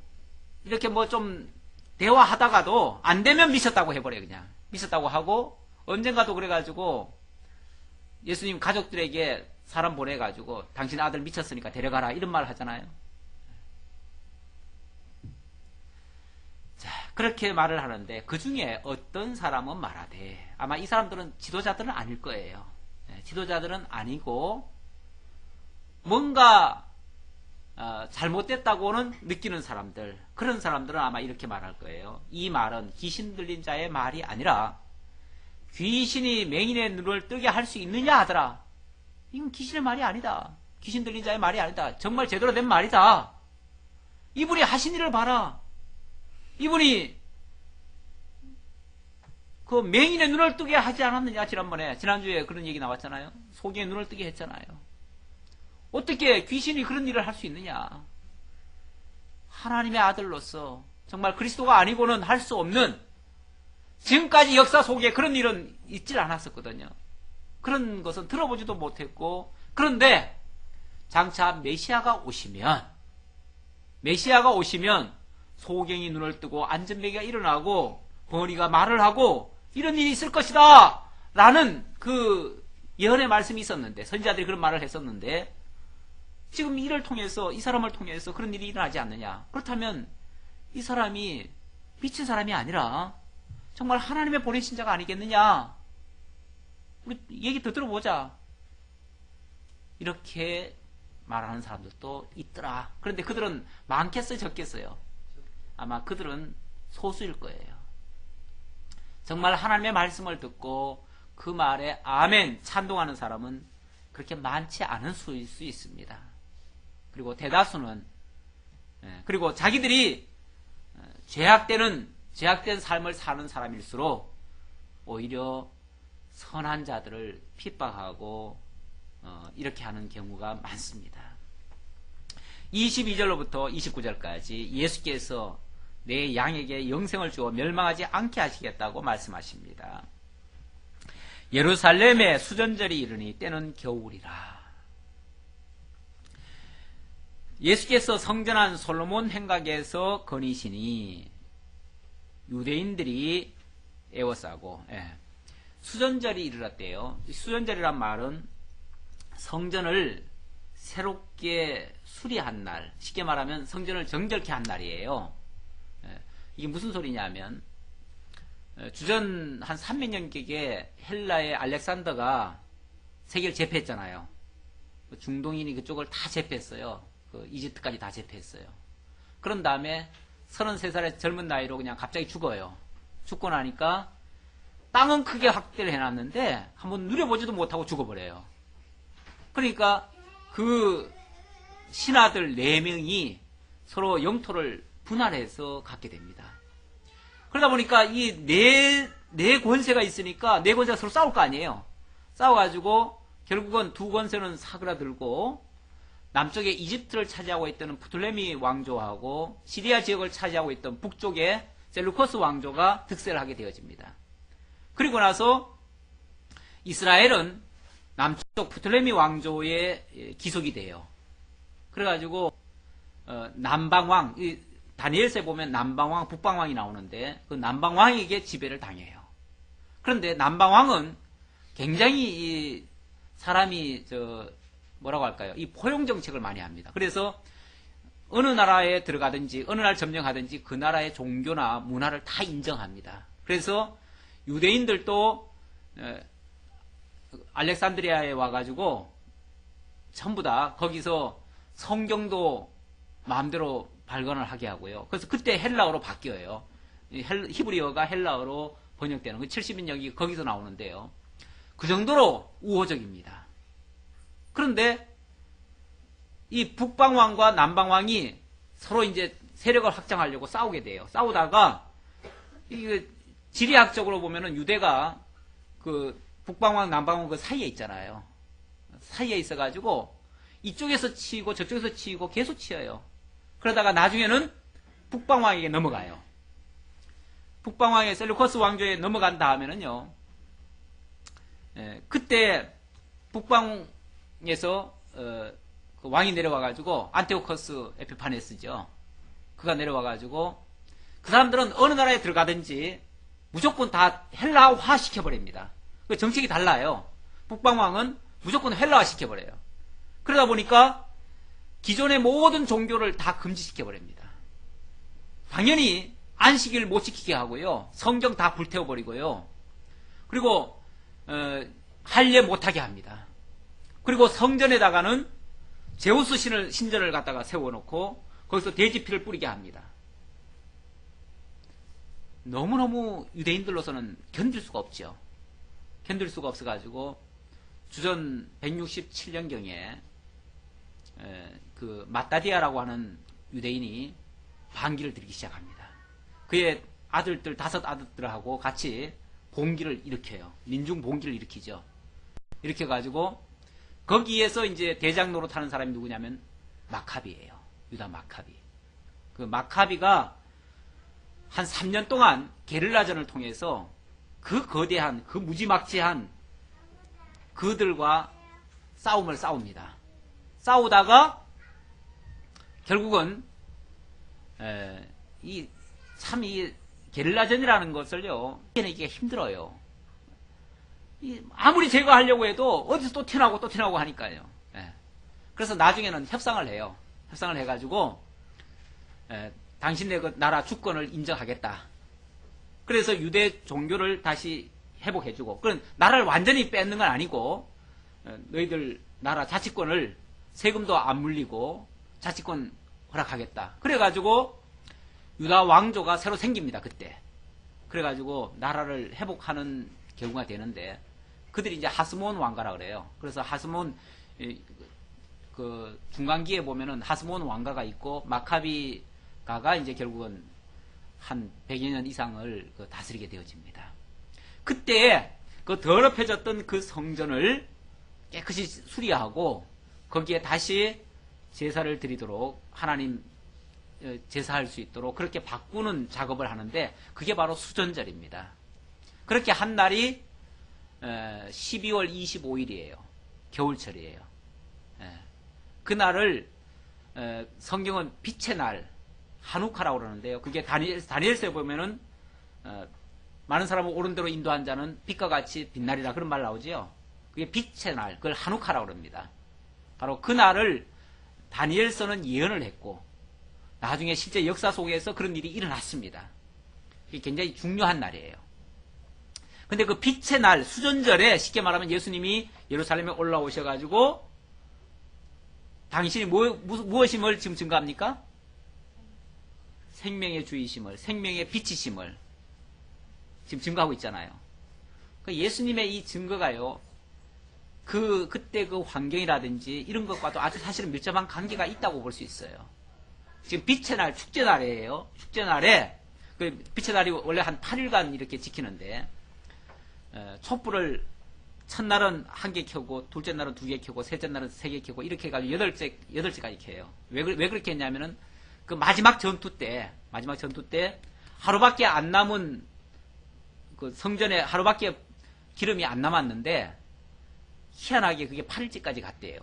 이렇게 뭐 좀 대화하다가도 안 되면 미쳤다고 해버려요. 그냥 미쳤다고 하고, 언젠가도 그래가지고 예수님 가족들에게 사람 보내가지고 당신 아들 미쳤으니까 데려가라, 이런 말 하잖아요. 자, 그렇게 말을 하는데 그 중에 어떤 사람은 말하되, 아마 이 사람들은 지도자들은 아닐 거예요. 지도자들은 아니고 뭔가 잘못됐다고는 느끼는 사람들, 그런 사람들은 아마 이렇게 말할 거예요. 이 말은 귀신 들린 자의 말이 아니라 귀신이 맹인의 눈을 뜨게 할 수 있느냐 하더라. 이건 귀신의 말이 아니다. 귀신 들린 자의 말이 아니다. 정말 제대로 된 말이다. 이분이 하신 일을 봐라. 이분이 그 맹인의 눈을 뜨게 하지 않았느냐. 지난주에 그런 얘기 나왔잖아요. 소경의 눈을 뜨게 했잖아요. 어떻게 귀신이 그런 일을 할 수 있느냐. 하나님의 아들로서 정말 그리스도가 아니고는 할 수 없는, 지금까지 역사 속에 그런 일은 있질 않았었거든요. 그런 것은 들어보지도 못했고, 그런데 장차 메시아가 오시면 소경이 눈을 뜨고 안전뱅이가 일어나고 벙어리가 말을 하고 이런 일이 있을 것이다 라는 그 예언의 말씀이 있었는데, 선지자들이 그런 말을 했었는데, 지금 이를 통해서, 이 사람을 통해서 그런 일이 일어나지 않느냐. 그렇다면 이 사람이 미친 사람이 아니라 정말 하나님의 보내신 자가 아니겠느냐. 우리 얘기 더 들어보자, 이렇게 말하는 사람들도 있더라. 그런데 그들은 많겠어요, 적겠어요? 아마 그들은 소수일 거예요. 정말 하나님의 말씀을 듣고 그 말에 아멘 찬동하는 사람은 그렇게 많지 않은 수일 수 있습니다. 그리고 대다수는 그리고 자기들이 죄악된 삶을 사는 사람일수록 오히려 선한 자들을 핍박하고 이렇게 하는 경우가 많습니다. 22절로부터 29절까지 예수께서 내 양에게 영생을 주어 멸망하지 않게 하시겠다고 말씀하십니다. 예루살렘에 수전절이 이르니 때는 겨울이라. 예수께서 성전한 솔로몬 행각에서 거니시니 유대인들이 애워싸고 수전절이 이르렀대요. 수전절이란 말은 성전을 새롭게 수리한 날, 쉽게 말하면 성전을 정결케 한 날이에요. 이게 무슨 소리냐면 주전 한 300년경에 헬라의 알렉산더가 세계를 제패했잖아요. 중동인이 그쪽을 다 제패했어요. 그 이집트까지 다 제패했어요. 그런 다음에 33살의 젊은 나이로 그냥 갑자기 죽어요. 죽고 나니까 땅은 크게 확대를 해놨는데 한번 누려보지도 못하고 죽어버려요. 그러니까 그 신하들 4명이 서로 영토를 분할해서 갖게 됩니다. 그러다 보니까 이 네 권세가 있으니까 네 권세가 서로 싸울 거 아니에요. 싸워가지고 결국은 두 권세는 사그라들고 남쪽에 이집트를 차지하고 있던 프톨레미 왕조하고 시리아 지역을 차지하고 있던 북쪽에 셀루커스 왕조가 득세를 하게 되어집니다. 그리고 나서 이스라엘은 남쪽 프톨레미 왕조의 기속이 돼요. 그래가지고 남방왕, 다니엘서에 보면 남방왕, 북방왕이 나오는데 그 남방왕에게 지배를 당해요. 그런데 남방왕은 굉장히 이 사람이 뭐라고 할까요? 이 포용 정책을 많이 합니다. 그래서 어느 나라에 들어가든지 어느 나라를 점령하든지 그 나라의 종교나 문화를 다 인정합니다. 그래서 유대인들도 알렉산드리아에 와가지고 전부 다 거기서 성경도 마음대로 발견을 하게 하고요. 그래서 그때 헬라어로 바뀌어요. 히브리어가 헬라어로 번역되는 그 70인역이 거기서 나오는데요. 그 정도로 우호적입니다. 그런데 이 북방왕과 남방왕이 서로 이제 세력을 확장하려고 싸우게 돼요. 싸우다가 이게 지리학적으로 보면은 유대가 그 북방왕, 남방왕 그 사이에 있잖아요. 사이에 있어가지고 이쪽에서 치고 저쪽에서 치고 계속 치어요. 그러다가 나중에는 북방왕에게 넘어가요. 북방왕의 셀루커스 왕조에 넘어간 다음에는요. 그때 북방에서 그 왕이 내려와가지고 안티오커스 에피파네스죠. 그가 내려와가지고 그 사람들은 어느 나라에 들어가든지 무조건 다 헬라화 시켜버립니다. 그 정책이 달라요. 북방왕은 무조건 헬라화 시켜버려요. 그러다 보니까 기존의 모든 종교를 다 금지시켜버립니다. 당연히 안식일 못 지키게 하고요. 성경 다 불태워버리고요. 그리고 할례 못하게 합니다. 그리고 성전에다가는 제우스 신전을 갖다가 세워놓고 거기서 돼지 피를 뿌리게 합니다. 너무너무 유대인들로서는 견딜 수가 없죠. 견딜 수가 없어가지고 주전 167년경에 그 마따디아라고 하는 유대인이 반기를 들이기 시작합니다. 그의 아들들 5 아들들하고 같이 봉기를 일으켜요. 민중 봉기를 일으키죠. 일으켜가지고 거기에서 이제 대장 노릇하는 사람이 누구냐면 마카비예요. 유다 마카비. 그 마카비가 한 3년 동안 게릴라전을 통해서 그 거대한, 그 무지막지한 그들과 싸움을 싸웁니다. 싸우다가 결국은 이 게릴라전이라는 것을요, 이기기가 힘들어요. 아무리 제거하려고 해도 어디서 또 튀어나오고 또 튀어나오고 하니까요. 그래서 나중에는 협상을 해요. 협상을 해가지고 당신네 그 나라 주권을 인정하겠다. 그래서 유대 종교를 다시 회복해주고, 그런 나라를 완전히 뺏는 건 아니고 너희들 나라 자치권을 세금도 안 물리고 자치권 허락하겠다. 그래가지고 유다 왕조가 새로 생깁니다. 그때 그래가지고 나라를 회복하는 경우가 되는데, 그들이 이제 하스몬 왕가라 그래요. 그래서 하스몬, 그 중간기에 보면은 하스몬 왕가가 있고 마카비가가 이제 결국은 한 100여 년 이상을 다스리게 되어집니다. 그때 그 더럽혀졌던 그 성전을 깨끗이 수리하고 거기에 다시 제사를 드리도록 하나님 제사할 수 있도록 그렇게 바꾸는 작업을 하는데, 그게 바로 수전절입니다. 그렇게 한 날이 12월 25일이에요. 겨울철이에요. 그날을 성경은 빛의 날, 하누카라고 그러는데요. 그게 다니엘서에 보면은 많은 사람을 옳은 대로 인도한 자는 빛과 같이 빛날이라 그런 말 나오지요. 그게 빛의 날, 그걸 하누카라고 그럽니다. 바로 그 날을 다니엘서는 예언을 했고 나중에 실제 역사 속에서 그런 일이 일어났습니다. 이게 굉장히 중요한 날이에요. 근데 그 빛의 날, 수전절에 쉽게 말하면 예수님이 예루살렘에 올라오셔가지고 당신이 무엇임을 지금 증거합니까? 생명의 주이심을, 생명의 빛이심을 지금 증거하고 있잖아요. 그러니까 예수님의 이 증거가요, 그때 그 환경이라든지 이런 것과도 아주 사실은 밀접한 관계가 있다고 볼 수 있어요. 지금 빛의 날, 축제날이에요. 축제날에, 그 빛의 날이 원래 한 8일간 이렇게 지키는데, 촛불을 첫날은 1개 켜고, 둘째 날은 2개 켜고, 셋째 날은 3개 켜고, 이렇게 해가지고 8개까지 켜요. 왜 그렇게 했냐면은, 그 마지막 전투 때, 하루밖에 안 남은, 그 성전에 하루밖에 기름이 안 남았는데, 희한하게 그게 8일째까지 갔대요.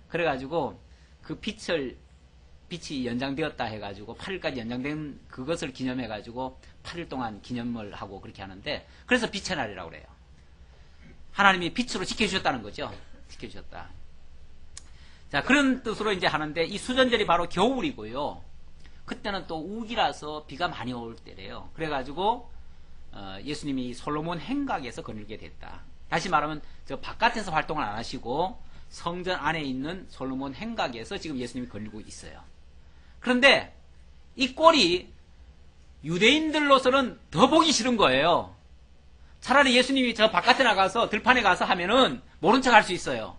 그래가지고, 그 빛이 연장되었다 해가지고, 8일까지 연장된 그것을 기념해가지고, 8일 동안 기념을 하고 그렇게 하는데, 그래서 빛의 날이라고 그래요. 하나님이 빛으로 지켜주셨다는 거죠. 지켜주셨다. 자, 그런 뜻으로 이제 하는데, 이 수전절이 바로 겨울이고요. 그때는 또 우기라서 비가 많이 올 때래요. 그래가지고, 예수님이 솔로몬 행각에서 거닐게 됐다. 다시 말하면, 저 바깥에서 활동을 안 하시고, 성전 안에 있는 솔로몬 행각에서 지금 예수님이 거닐고 있어요. 그런데, 이 꼴이 유대인들로서는 더 보기 싫은 거예요. 차라리 예수님이 저 바깥에 나가서 들판에 가서 하면은 모른 척 할 수 있어요.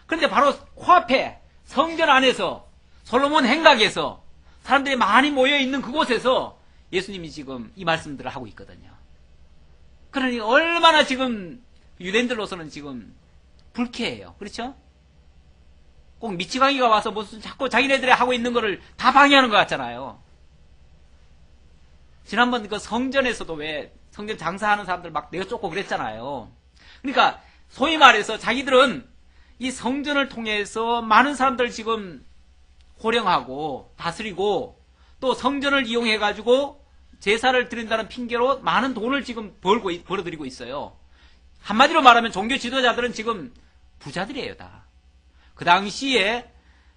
그런데 바로 코앞에 성전 안에서 솔로몬 행각에서 사람들이 많이 모여 있는 그곳에서 예수님이 지금 이 말씀들을 하고 있거든요. 그러니 얼마나 지금 유대인들로서는 지금 불쾌해요. 그렇죠? 꼭 미치광이가 와서 무슨 자꾸 자기네들이 하고 있는 거를 다 방해하는 것 같잖아요. 지난번 그 성전에서도 왜 성전 장사하는 사람들 막 내쫓고 그랬잖아요. 그러니까 소위 말해서 자기들은 이 성전을 통해서 많은 사람들 지금 호령하고 다스리고 또 성전을 이용해 가지고 제사를 드린다는 핑계로 많은 돈을 지금 벌어들이고 있어요. 한마디로 말하면 종교 지도자들은 지금 부자들이에요, 다. 그 당시에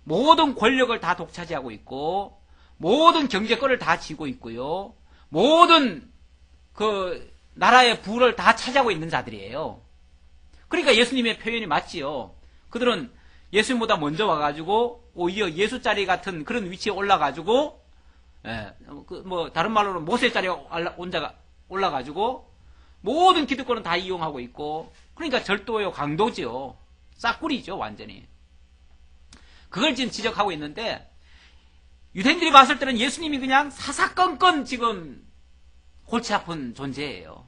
모든 권력을 다 독차지하고 있고 모든 경제권을 다 쥐고 있고요. 모든 그 나라의 부를 다 차지하고 있는 자들이에요. 그러니까 예수님의 표현이 맞지요. 그들은 예수님보다 먼저 와가지고 오히려 예수 자리 같은 그런 위치에 올라가지고, 다른 말로는 모세 자리에 올라가지고 모든 기득권은 다 이용하고 있고, 그러니까 절도요, 강도지요, 싹구리죠, 완전히. 그걸 지금 지적하고 있는데, 유대인들이 봤을 때는 예수님이 그냥 사사건건 지금 골치 아픈 존재예요.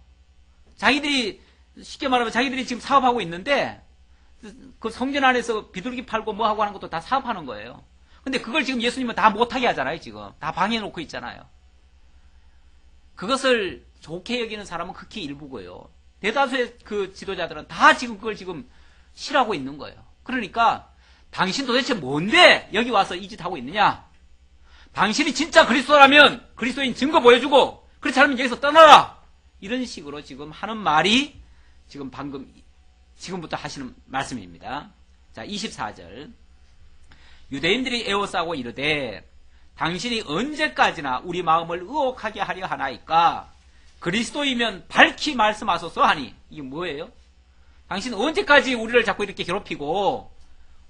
자기들이 쉽게 말하면 자기들이 지금 사업하고 있는데 그 성전 안에서 비둘기 팔고 뭐 하고 하는 것도 다 사업하는 거예요. 근데 그걸 지금 예수님은 다 못하게 하잖아요. 지금 다 방해해 놓고 있잖아요. 그것을 좋게 여기는 사람은 극히 일부고요. 대다수의 그 지도자들은 다 지금 그걸 지금 싫어하고 있는 거예요. 그러니까 당신 도대체 뭔데 여기 와서 이 짓 하고 있느냐? 당신이 진짜 그리스도라면 그리스도인 증거 보여주고, 그렇지 않으면 여기서 떠나라! 이런 식으로 지금 하는 말이 지금 지금부터 하시는 말씀입니다. 자, 24절. 유대인들이 에워싸고 이르되, 당신이 언제까지나 우리 마음을 의혹하게 하려 하나이까? 그리스도이면 밝히 말씀하소서 하니. 이게 뭐예요? 당신은 언제까지 우리를 자꾸 이렇게 괴롭히고,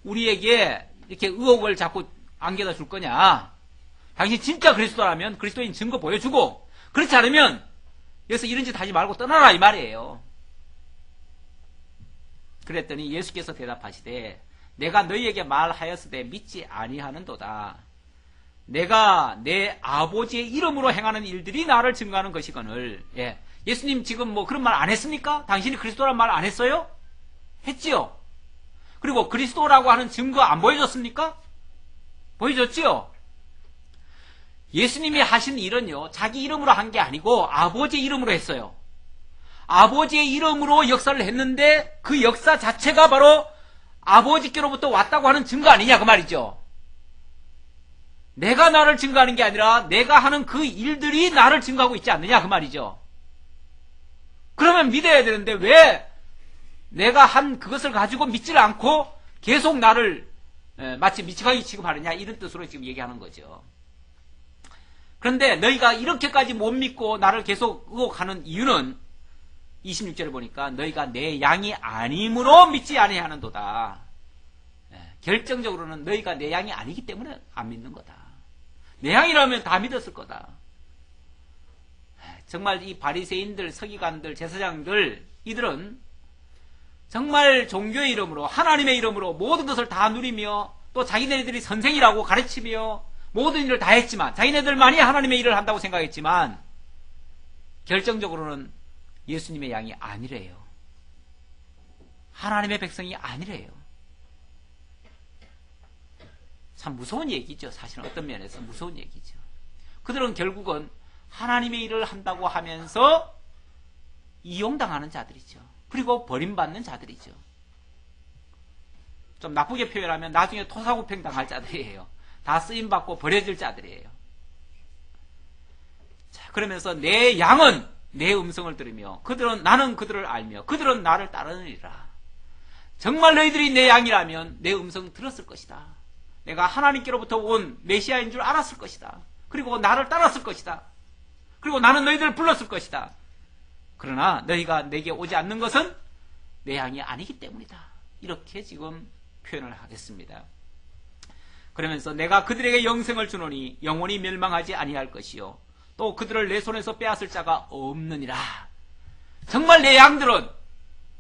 우리에게 이렇게 의혹을 자꾸 안겨다 줄 거냐? 당신 진짜 그리스도라면 그리스도인 증거 보여주고, 그렇지 않으면 그래서 이런 짓 하지 말고 떠나라 이 말이에요. 그랬더니 예수께서 대답하시되 내가 너희에게 말하였으되 믿지 아니하는도다. 내가 내 아버지의 이름으로 행하는 일들이 나를 증거하는 것이거늘. 예. 예수님 지금 뭐 그런 말 안 했습니까? 당신이 그리스도란 말 안 했어요? 했지요. 그리고 그리스도라고 하는 증거 안 보여줬습니까? 보여줬지요. 예수님이 하신 일은요, 자기 이름으로 한 게 아니고 아버지의 이름으로 했어요. 아버지의 이름으로 역사를 했는데 그 역사 자체가 바로 아버지께로부터 왔다고 하는 증거 아니냐 그 말이죠. 내가 나를 증거하는 게 아니라 내가 하는 그 일들이 나를 증거하고 있지 않느냐 그 말이죠. 그러면 믿어야 되는데 왜 내가 한 그것을 가지고 믿지를 않고 계속 나를 마치 미치광이 취급하느냐 이런 뜻으로 지금 얘기하는 거죠. 그런데 너희가 이렇게까지 못 믿고 나를 계속 의혹하는 이유는 26절에 보니까 너희가 내 양이 아님으로 믿지 아니하는도다. 결정적으로는 너희가 내 양이 아니기 때문에 안 믿는 거다. 내 양이라면 다 믿었을 거다. 정말 이 바리새인들, 서기관들, 제사장들 이들은 정말 종교의 이름으로 하나님의 이름으로 모든 것을 다 누리며 또 자기네들이 선생이라고 가르치며 모든 일을 다 했지만 자기네들만이 하나님의 일을 한다고 생각했지만 결정적으로는 예수님의 양이 아니래요. 하나님의 백성이 아니래요. 참 무서운 얘기죠. 사실은 어떤 면에서 무서운 얘기죠. 그들은 결국은 하나님의 일을 한다고 하면서 이용당하는 자들이죠. 그리고 버림받는 자들이죠. 좀 나쁘게 표현하면 나중에 토사구팽 당할 자들이에요. 다 쓰임받고 버려질 자들이에요. 자, 그러면서 내 양은 내 음성을 들으며 그들은 나는 그들을 알며 그들은 나를 따르느니라. 정말 너희들이 내 양이라면 내 음성 들었을 것이다. 내가 하나님께로부터 온 메시아인 줄 알았을 것이다. 그리고 나를 따랐을 것이다. 그리고 나는 너희들을 불렀을 것이다. 그러나 너희가 내게 오지 않는 것은 내 양이 아니기 때문이다. 이렇게 지금 표현을 하겠습니다. 그러면서 내가 그들에게 영생을 주노니 영원히 멸망하지 아니할 것이요 또 그들을 내 손에서 빼앗을 자가 없느니라. 정말 내 양들은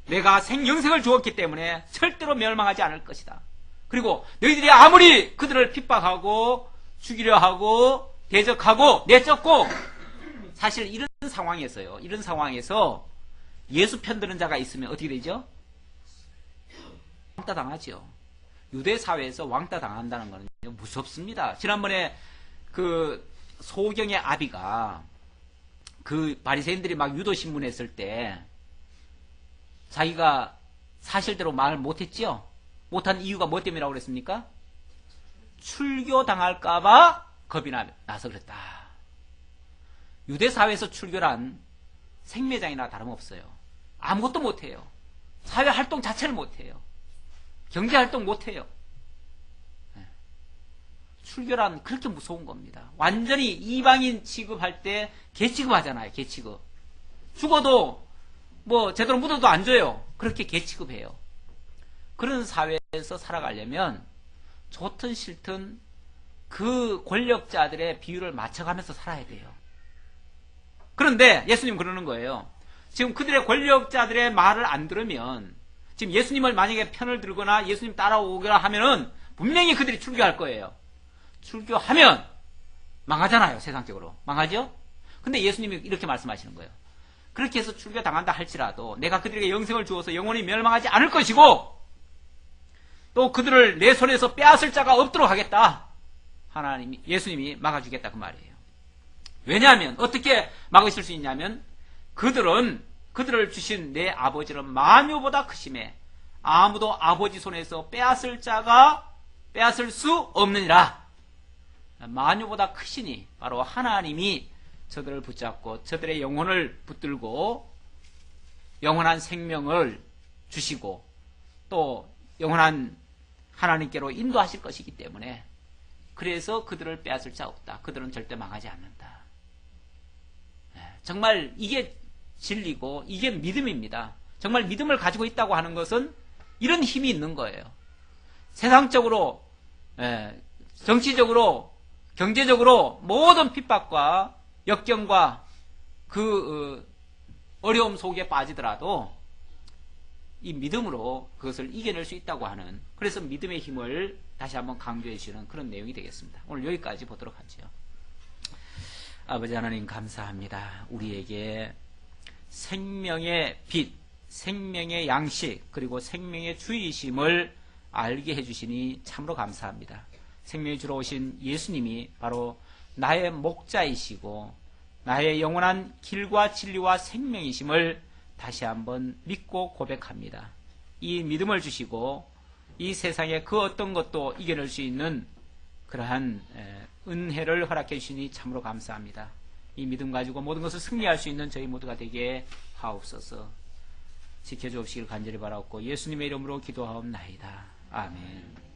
내가 영생을 주었기 때문에 절대로 멸망하지 않을 것이다. 그리고 너희들이 아무리 그들을 핍박하고 죽이려 하고 대적하고 내쫓고 사실 이런 상황에서요. 이런 상황에서 예수 편드는 자가 있으면 어떻게 되죠? 왕따 당하죠. 유대 사회에서 왕따 당한다는 것은 무섭습니다. 지난번에 그 소경의 아비가 그 바리새인들이 막 유도 신문했을 때 자기가 사실대로 말을 못했지요. 못한 이유가 뭐 때문이라고 그랬습니까? 출교 당할까봐 겁이 나서 그랬다. 유대 사회에서 출교란 생매장이나 다름없어요. 아무것도 못해요. 사회 활동 자체를 못해요. 경제 활동 못해요. 출교란 그렇게 무서운 겁니다. 완전히 이방인 취급할 때 개 취급하잖아요. 개 취급. 죽어도 뭐 제대로 묻어도 안 줘요. 그렇게 개 취급해요. 그런 사회에서 살아가려면 좋든 싫든 그 권력자들의 비율을 맞춰가면서 살아야 돼요. 그런데 예수님 그러는 거예요. 지금 그들의 권력자들의 말을 안 들으면 지금 예수님을 만약에 편을 들거나 예수님 따라오거나 하면은 분명히 그들이 출교할 거예요. 출교하면 망하잖아요. 세상적으로. 망하죠? 근데 예수님이 이렇게 말씀하시는 거예요. 그렇게 해서 출교 당한다 할지라도 내가 그들에게 영생을 주어서 영원히 멸망하지 않을 것이고 또 그들을 내 손에서 빼앗을 자가 없도록 하겠다. 하나님이 예수님이 막아주겠다 그 말이에요. 왜냐하면 어떻게 막으실 수 있냐면 그들을 주신 내 아버지는 만유보다 크심에 아무도 아버지 손에서 빼앗을 수 없느니라. 만유보다 크시니 바로 하나님이 저들을 붙잡고 저들의 영혼을 붙들고 영원한 생명을 주시고 또 영원한 하나님께로 인도하실 것이기 때문에 그래서 그들을 빼앗을 자 없다. 그들은 절대 망하지 않는다. 정말 이게 진리고 이게 믿음입니다. 정말 믿음을 가지고 있다고 하는 것은 이런 힘이 있는 거예요. 세상적으로 정치적으로 경제적으로 모든 핍박과 역경과 그 어려움 속에 빠지더라도 이 믿음으로 그것을 이겨낼 수 있다고 하는, 그래서 믿음의 힘을 다시 한번 강조해 주시는 그런 내용이 되겠습니다. 오늘 여기까지 보도록 하죠. 아버지 하나님 감사합니다. 우리에게 생명의 빛, 생명의 양식, 그리고 생명의 주이심을 알게 해주시니 참으로 감사합니다. 생명의 주로 오신 예수님이 바로 나의 목자이시고 나의 영원한 길과 진리와 생명이심을 다시 한번 믿고 고백합니다. 이 믿음을 주시고 이 세상의 그 어떤 것도 이겨낼 수 있는 그러한 은혜를 허락해 주시니 참으로 감사합니다. 이 믿음 가지고 모든 것을 승리할 수 있는 저희 모두가 되게 하옵소서. 지켜주옵시길 간절히 바라옵고 예수님의 이름으로 기도하옵나이다. 아멘.